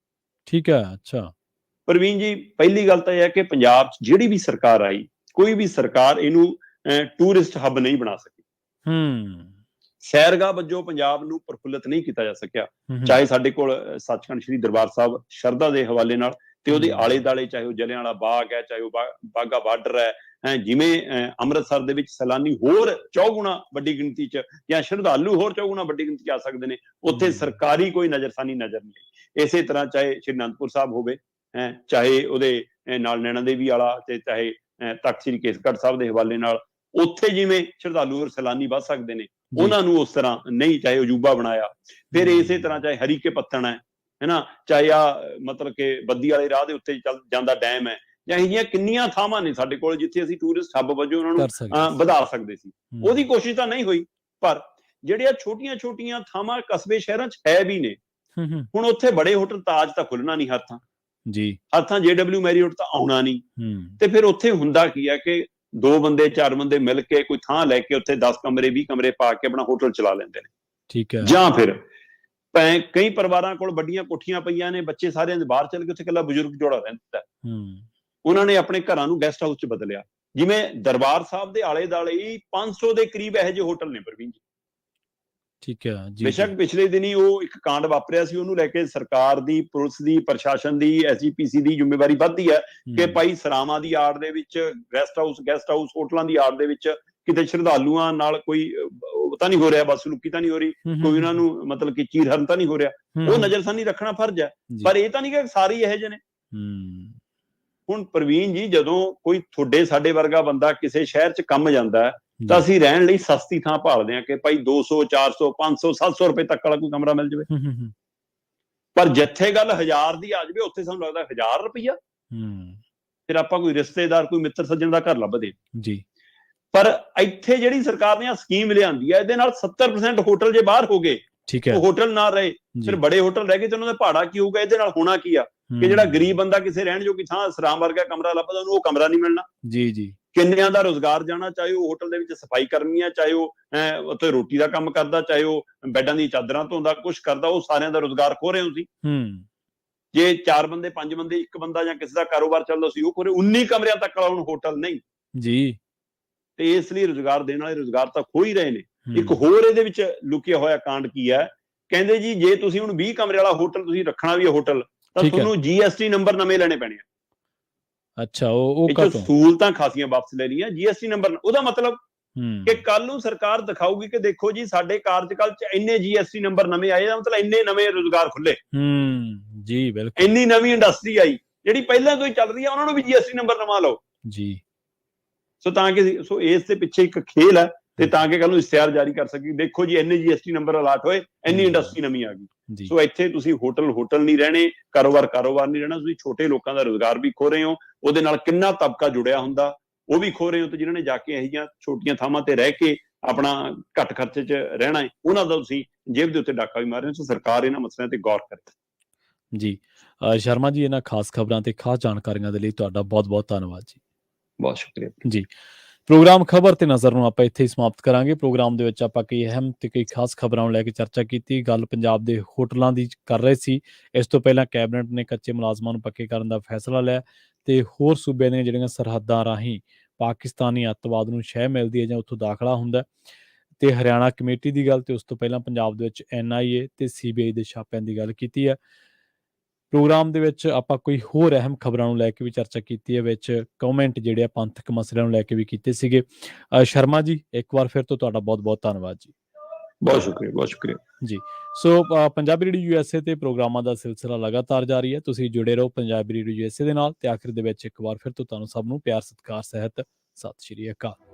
ਠੀਕ ਹੈ। ਅੱਛਾ ਪ੍ਰਵੀਨ ਜੀ, ਪਹਿਲੀ ਗੱਲ ਤਾਂ ਇਹ ਹੈ ਕਿ ਪੰਜਾਬ 'ਚ ਜਿਹੜੀ ਵੀ ਸਰਕਾਰ ਆਈ, ਕੋਈ ਵੀ ਸਰਕਾਰ ਇਹਨੂੰ ਟੂਰਿਸਟ ਹੱਬ ਨਹੀਂ ਬਣਾ ਸਕੀ। ਸੈਰਗਾਹ ਵਜੋਂ ਪੰਜਾਬ ਨੂੰ ਪ੍ਰਫੁੱਲਤ ਨਹੀਂ ਕੀਤਾ ਜਾ ਸਕਿਆ। ਚਾਹੇ ਸਾਡੇ ਕੋਲ ਸੱਚਖੰਡ ਸ੍ਰੀ ਦਰਬਾਰ ਸਾਹਿਬ ਸ਼ਰਧਾ ਦੇ ਹਵਾਲੇ ਨਾਲ ਤੇ ਉਹਦੇ ਆਲੇ ਦੁਆਲੇ, ਚਾਹੇ ਉਹ ਜਲਿਆਂਵਾਲਾ ਬਾਗ ਹੈ, ਚਾਹੇ ਉਹ ਬਾਘਾ ਬਾਰਡਰ ਹੈ, ਜਿਵੇਂ ਅੰਮ੍ਰਿਤਸਰ ਦੇ ਵਿੱਚ ਸੈਲਾਨੀ ਹੋਰ 4 ਗੁਣਾ ਵੱਡੀ ਗਿਣਤੀ 'ਚ ਜਾਂ ਸ਼ਰਧਾਲੂ ਹੋਰ 4 ਗੁਣਾ ਵੱਡੀ ਗਿਣਤੀ 'ਚ ਆ ਸਕਦੇ ਨੇ, ਉੱਥੇ ਸਰਕਾਰੀ ਕੋਈ ਨਜ਼ਰਸਾਨੀ ਨਜ਼ਰ ਨਹੀਂ ਆਈ। ਇਸੇ ਤਰ੍ਹਾਂ ਚਾਹੇ ਸ਼੍ਰੀ ਅਨੰਦਪੁਰ ਸਾਹਿਬ ਹੋਵੇ, ਚਾਹੇ ਉਹਦੇ ਨਾਲ ਨੈਣਾ ਦੇਵੀ ਵਾਲਾ, ਤੇ ਚਾਹੇ ਤਖ਼ਤ ਸ੍ਰੀ ਕੇਸਗੜ੍ਹ ਸਾਹਿਬ ਦੇ ਹਵਾਲੇ ਨਾਲ, ਉੱਥੇ ਜਿਵੇਂ ਸ਼ਰਧਾਲੂ ਔਰ ਸੈਲਾਨੀ ਵੱਧ ਸਕਦੇ ਨੇ, ਉਹਨਾਂ ਨੂੰ ਉਸ ਤਰ੍ਹਾਂ ਨਹੀਂ, ਚਾਹੇ ਅਜੂਬਾ ਬਣਾਇਆ। ਫਿਰ ਇਸੇ ਤਰ੍ਹਾਂ ਚਾਹੇ ਹਰੀਕੇ ਪੱਤਣ ਹੈ ਨਾ, ਚਾਹੇ ਮਤਲਬ ਕਿ ਬੱਦੀ ਵਾਲੇ ਰਾਹ ਦੇ ਉੱਤੇ ਚੱਲ ਜਾਂਦਾ ਡੈਮ ਹੈ, ਜਾਂ ਇਹ ਜਿਹੀਆਂ ਕਿੰਨੀਆਂ ਥਾਵਾਂ ਨੇ ਸਾਡੇ ਕੋਲ ਜਿੱਥੇ ਅਸੀਂ ਟੂਰਿਸਟ ਹੱਬ ਵਜੋਂ ਉਹਨਾਂ ਨੂੰ ਵਧਾ ਸਕਦੇ ਸੀ। ਉਹਦੀ ਕੋਸ਼ਿਸ਼ ਤਾਂ ਨਹੀਂ ਹੋਈ, ਪਰ ਜਿਹੜੀਆਂ ਛੋਟੀਆਂ ਥਾਵਾਂ ਕਸਬੇ ਸ਼ਹਿਰਾਂ 'ਚ ਹੈ ਵੀ ਨੇ, ਹੁਣ ਉੱਥੇ ਬੜੇ ਹੋਟਲ ਤਾਜ ਤਾਂ ਖੁੱਲਣਾ ਨਹੀਂ ਹਰ ਥਾਂ ਜੀ, ਹਰ ਥਾਂ JW ਮੈਰੀਅਟ ਤਾਂ ਆਉਣਾ ਨਹੀਂ। ਤੇ ਫਿਰ ਉੱਥੇ ਹੁੰਦਾ ਕੀ ਹੈ ਕਿ 2 ਬੰਦੇ 4 ਬੰਦੇ ਮਿਲ ਕੇ ਕੋਈ ਥਾਂ ਲੈ ਕੇ ਉੱਥੇ 10 ਕਮਰੇ 20 ਕਮਰੇ ਪਾ ਕੇ ਆਪਣਾ ਹੋਟਲ ਚਲਾ ਲੈਂਦੇ ਨੇ, ਠੀਕ ਹੈ। ਜਾਂ ਫਿਰ ਕਈ ਪਰਿਵਾਰਾਂ ਕੋਲ ਵੱਡੀਆਂ ਕੋਠੀਆਂ ਪਈਆਂ ਨੇ, ਬੱਚੇ ਸਾਰਿਆਂ ਦੇ ਬਾਹਰ ਚਲੇ ਗਏ, ਉੱਥੇ ਇਕੱਲਾ ਬਜ਼ੁਰਗ ਜੋੜਾ ਰਹਿੰਦਾ, ਉਹਨਾਂ ਨੇ ਆਪਣੇ ਘਰਾਂ ਨੂੰ ਗੈਸਟ ਹਾਊਸ 'ਚ ਬਦਲਿਆ। ਜਿਵੇਂ ਦਰਬਾਰ ਸਾਹਿਬ ਦੇ ਆਲੇ ਦੁਆਲੇ 500 ਦੇ ਕਰੀਬ ਇਹੋ ਜਿਹੇ ਹੋਟਲ ਨੇ ਪ੍ਰਵੀਨ ਜੀ, ਠੀਕ ਹੈ ਜੀ। ਬੇਸ਼ੱਕ ਪਿਛਲੇ ਦਿਨੀ ਉਹ ਇੱਕ ਕਾਂਡ ਵਾਪਰਿਆ ਸੀ, ਉਹਨੂੰ ਲੈ ਕੇ ਸਰਕਾਰ ਦੀ, ਪੁਲਿਸ ਦੀ, ਪ੍ਰਸ਼ਾਸਨ ਦੀ, SGPC ਦੀ ਜ਼ਿੰਮੇਵਾਰੀ ਵੱਧਦੀ ਹੈ ਕਿ ਭਾਈ ਸਰਾਵਾਂ ਦੀ ਆੜ ਦੇ ਵਿੱਚ ਗੈਸਟ ਹਾਊਸ ਹੋਟਲਾਂ ਦੀ ਆੜ ਦੇ ਵਿੱਚ ਕਿਤੇ ਸ਼ਰਧਾਲੂਆਂ ਨਾਲ ਕੋਈ ਤਾਂ ਨਹੀਂ ਹੋ ਰਿਹਾ, ਬਦਸਲੂਕੀ ਤਾਂ ਨਹੀਂ ਹੋ ਰਹੀ, ਕੋਈ ਉਹਨਾਂ ਨੂੰ ਮਤਲਬ ਕਿ ਚੀਰਹਰਨ ਤਾਂ ਨਹੀਂ ਹੋ ਰਿਹਾ, ਉਹ ਨਜ਼ਰਸਾਨੀ ਰੱਖਣਾ ਫਰਜ਼ ਹੈ। ਪਰ ਇਹ ਤਾਂ ਨਹੀਂ ਕਿ ਸਾਰੇ ਇਹੋ ਜਿਹੇ ਨੇ। ਹੁਣ ਪ੍ਰਵੀਨ ਜੀ, ਜਦੋਂ ਕੋਈ ਤੁਹਾਡੇ ਸਾਡੇ ਵਰਗਾ ਬੰਦਾ ਕਿਸੇ ਸ਼ਹਿਰ 'ਚ ਕੰਮ ਜਾਂਦਾ ਤਾਂ ਅਸੀਂ ਰਹਿਣ ਲਈ ਸਸਤੀ ਥਾਂ ਭਾਲਦੇ ਹਾਂ ਕਿ ਭਾਈ 200 400 500 700 ਰੁਪਏ ਤੱਕ ਵਾਲਾ ਕੋਈ ਕਮਰਾ ਮਿਲ ਜਾਵੇ। ਪਰ ਜਿੱਥੇ ਗੱਲ 1000 ਦੀ ਆ ਜਾਵੇ, ਉੱਥੇ ਸਾਨੂੰ ਲੱਗਦਾ 1000 ਰੁਪਈਆ, ਫਿਰ ਆਪਾਂ ਕੋਈ ਰਿਸ਼ਤੇਦਾਰ, ਕੋਈ ਮਿੱਤਰ ਸੱਜਣ ਦਾ ਘਰ ਲੱਭਦੇ ਜੀ। ਪਰ ਇੱਥੇ ਜਿਹੜੀ ਸਰਕਾਰ ਨੇ ਆ ਸਕੀਮ ਲਿਆਂਦੀ ਹੈ, ਇਹਦੇ ਨਾਲ 70% ਹੋਟਲ ਜੇ ਬਾਹਰ ਹੋ ਗਏ, ਉਹ ਹੋਟਲ ਨਾ ਰਹੇ, ਫਿਰ ਬੜੇ ਹੋਟਲ ਰਹਿ ਗਏ, ਤੇ ਉਹਨਾਂ ਦਾ ਭਾੜਾ ਕੀ ਹੋਊਗਾ? ਇਹਦੇ ਨਾਲ ਹੋਣਾ ਕੀ ਆ ਕਿ ਜਿਹੜਾ ਗਰੀਬ ਬੰਦਾ ਕਿਸੇ ਰਹਿਣ ਜੋਗੀ ਥਾਂ ਸਰਾਮ ਵਰਗਾ ਕਮਰਾ ਲੱਭਦਾ, ਉਹਨੂੰ ਉਹ ਕਮਰਾ ਨਹੀਂ ਮਿਲਣਾ ਜੀ। ਕਿੰਨਿਆਂ ਦਾ ਰੁਜ਼ਗਾਰ ਜਾਣਾ, ਚਾਹੇ ਉਹ ਹੋਟਲ ਦੇ ਵਿੱਚ ਸਫਾਈ ਕਰਮੀ ਆ, ਚਾਹੇ ਉਹ ਉੱਥੇ ਰੋਟੀ ਦਾ ਕੰਮ ਕਰਦਾ, ਚਾਹੇ ਉਹ ਬੈੱਡਾਂ ਦੀ ਚਾਦਰਾਂ ਧੋਂਦਾ, ਕੁਛ ਕਰਦਾ, ਉਹ ਸਾਰਿਆਂ ਦਾ ਰੁਜ਼ਗਾਰ ਖੋ ਰਹੇ ਹੋ ਸੀ। ਜੇ 4 ਬੰਦੇ 5 ਬੰਦੇ, ਇੱਕ ਬੰਦਾ ਜਾਂ ਕਿਸੇ ਦਾ ਕਾਰੋਬਾਰ ਚੱਲਦਾ ਸੀ, ਉਹ ਖੋ ਰਹੇ। 19 ਕਮਰਿਆਂ ਤੱਕ ਵਾਲਾ ਹੁਣ ਹੋਟਲ ਨਹੀਂ ਜੀ, ਤੇ ਇਸ ਲਈ ਰੁਜ਼ਗਾਰ ਦੇਣ ਵਾਲੇ ਰੁਜ਼ਗਾਰ ਤਾਂ ਖੋ ਹੀ ਰਹੇ ਨੇ। ਇੱਕ ਹੋਰ ਇਹਦੇ ਵਿੱਚ ਲੁਕਿਆ ਹੋਇਆ ਕਾਂਡ ਕੀ ਹੈ, ਕਹਿੰਦੇ ਜੀ ਜੇ ਤੁਸੀਂ ਹੁਣ 20 ਕਮਰੇ ਵਾਲਾ ਹੋਟਲ ਤੁਸੀਂ ਰੱਖਣਾ ਵੀ ਹੈ ਹੋਟਲ, ਤਾਂ ਤੁਹਾਨੂੰ GST ਨੰਬਰ ਨਵੇਂ ਲੈਣੇ ਪੈਣੇ ਆ। ਅੱਛਾ, ਉਹ ਸਹੂਲਤਾਂ ਖਾਸੀਆਂ ਵਾਪਸ ਲੈ ਲਈਆਂ, GST ਨੰਬਰ। ਉਹਦਾ ਮਤਲਬ ਕਿ ਕੱਲ ਨੂੰ ਸਰਕਾਰ ਦਿਖਾਊਗੀ ਕਿ ਦੇਖੋ ਜੀ ਸਾਡੇ ਕਾਰਜਕਾਲ 'ਚ ਇੰਨੇ GST ਨੰਬਰ ਨਵੇਂ ਆਏ, ਦਾ ਮਤਲਬ ਇੰਨੇ ਨਵੇਂ ਰੁਜ਼ਗਾਰ ਖੁੱਲੇ ਜੀ, ਬਿਲਕੁਲ। ਇੰਨੀ ਨਵੀਂ ਇੰਡਸਟਰੀ ਆਈ ਜਿਹੜੀ ਪਹਿਲਾਂ ਤੋਂ ਹੀ ਚੱਲ ਰਹੀ ਹੈ, ਉਹਨਾਂ ਨੂੰ ਵੀ GST ਨੰਬਰ ਨਵਾਂ ਲਓ ਜੀ। ਤਾਂ ਕਿ ਇਸ ਦੇ ਪਿੱਛੇ ਇੱਕ ਖੇਲ ਹੈ, ਤੇ ਤਾਂ ਕਿ ਕੱਲ ਨੂੰ ਇਸ਼ਤਿਹਾਰ ਜਾਰੀ ਕਰ ਸਕੀ, ਦੇਖੋ ਜੀ ਇੰਨੇ GST ਨੰਬਰ ਅਲਾਟ ਹੋਏ, ਇੰਨੀ ਇੰਡਸਟਰੀ ਨਵੀਂ ਆ ਗਈ। ਸੋ ਇੱਥੇ ਤੁਸੀਂ ਹੋਟਲ ਨਹੀਂ ਰਹਿਣੇ, ਕਾਰੋਬਾਰ ਨਹੀਂ ਰਹਿਣਾ, ਤੁਸੀਂ ਛੋਟੇ ਲੋਕਾਂ ਦਾ ਰੁਜ਼ਗਾਰ ਵੀ ਖੋ ਰਹੇ ਹੋ, ਉਹਦੇ ਨਾਲ ਕਿੰਨਾ ਤਬਕਾ ਜੁੜਿਆ ਹੁੰਦਾ ਉਹ ਵੀ ਖੋ ਰਹੇ ਹੋ, ਤੇ ਜਿਨ੍ਹਾਂ ਨੇ ਜਾ ਕੇ ਇਹੋ ਜਿਹੀਆਂ ਛੋਟੀਆਂ ਥਾਵਾਂ ਤੇ ਰਹਿ ਕੇ ਆਪਣਾ ਘੱਟ ਖਰਚੇ 'ਚ ਰਹਿਣਾ ਹੈ, ਉਹਨਾਂ ਦਾ ਤੁਸੀਂ ਜੇਬ ਦੇ ਉੱਤੇ ਡਾਕਾ ਵੀ ਮਾਰ ਰਹੇ ਹੋ। ਸੋ ਸਰਕਾਰ ਇਹਨਾਂ ਮਸਲਿਆਂ ਤੇ ਗੌਰ ਕਰੇ ਜੀ। ਸ਼ਰਮਾ ਜੀ, ਇਹਨਾਂ ਖਾਸ ਖਬਰਾਂ ਤੇ ਖਾਸ ਜਾਣਕਾਰੀਆਂ ਦੇ ਲਈ ਤੁਹਾਡਾ ਬਹੁਤ-ਬਹੁਤ ਧੰਨਵਾਦ ਜੀ। ਬਹੁਤ ਸ਼ੁਕਰੀਆ ਜੀ। ਪ੍ਰੋਗਰਾਮ ਖਬਰ ਤੇ ਨਜ਼ਰ ਨੂੰ ਆਪਾਂ ਇੱਥੇ ਹੀ ਸਮਾਪਤ ਕਰਾਂਗੇ। ਪ੍ਰੋਗਰਾਮ ਦੇ ਵਿੱਚ ਆਪਾਂ ਕਈ ਅਹਿਮ ਤੇ ਕਈ ਖਾਸ ਖਬਰਾਂ ਨੂੰ ਲੈ ਕੇ ਚਰਚਾ ਕੀਤੀ। ਗੱਲ ਪੰਜਾਬ ਦੇ ਹੋਟਲਾਂ ਦੀ ਕਰ ਰਹੇ ਸੀ। ਇਸ ਤੋਂ ਪਹਿਲਾਂ ਕੈਬਨਿਟ ਨੇ ਕੱਚੇ ਮੁਲਾਜ਼ਮਾਂ ਨੂੰ ਪੱਕੇ ਕਰਨ ਦਾ ਫੈਸਲਾ ਲਿਆ, ਤੇ ਹੋਰ ਸੂਬਿਆਂ ਦੀਆਂ ਜਿਹੜੀਆਂ ਸਰਹੱਦਾਂ ਰਾਹੀਂ ਪਾਕਿਸਤਾਨੀ ਅੱਤਵਾਦ ਨੂੰ ਸ਼ਹਿ ਮਿਲਦੀ ਹੈ ਜਾਂ ਉੱਥੋਂ ਦਾਖਲਾ ਹੁੰਦਾ, ਤੇ ਹਰਿਆਣਾ ਕਮੇਟੀ ਦੀ ਗੱਲ, ਤੇ ਉਸ ਤੋਂ ਪਹਿਲਾਂ ਪੰਜਾਬ ਦੇ ਵਿੱਚ NIA ਤੇ CBI ਦੇ ਛਾਪਿਆਂ ਦੀ ਗੱਲ ਕੀਤੀ ਹੈ। ਪ੍ਰੋਗਰਾਮ ਦੇ ਵਿੱਚ ਆਪਾਂ ਕੋਈ ਹੋਰ ਅਹਿਮ ਖਬਰਾਂ ਨੂੰ ਲੈ ਕੇ ਵੀ ਚਰਚਾ ਕੀਤੀ ਹੈ, ਵਿੱਚ ਕਮੈਂਟ ਜਿਹੜੇ ਆ ਪੰਥਕ ਮਸਲਿਆਂ ਨੂੰ ਲੈ ਕੇ ਵੀ ਕੀਤੇ ਸੀਗੇ। ਸ਼ਰਮਾ ਜੀ, ਇੱਕ ਵਾਰ ਫਿਰ ਤੋਂ ਤੁਹਾਡਾ ਬਹੁਤ ਬਹੁਤ ਧੰਨਵਾਦ ਜੀ। ਬਹੁਤ ਸ਼ੁਕਰੀਆ, ਬਹੁਤ ਸ਼ੁਕਰੀਆ ਜੀ। ਸੋ ਪੰਜਾਬੀ ਰੇਡੀਓ USA ਤੇ ਪ੍ਰੋਗਰਾਮਾਂ ਦਾ ਸਿਲਸਿਲਾ ਲਗਾਤਾਰ ਜਾਰੀ ਹੈ। ਤੁਸੀਂ ਜੁੜੇ ਰਹੋ ਪੰਜਾਬੀ ਰੇਡੀਓ USA ਦੇ ਨਾਲ। ਤੇ ਆਖਿਰ ਦੇ ਵਿੱਚ ਇੱਕ ਵਾਰ ਫਿਰ ਤੋਂ ਤੁਹਾਨੂੰ ਸਭ ਨੂੰ ਪਿਆਰ ਸਤਿਕਾਰ ਸਹਿਤ ਸਤਿ ਸ਼੍ਰੀ ਅਕਾਲ।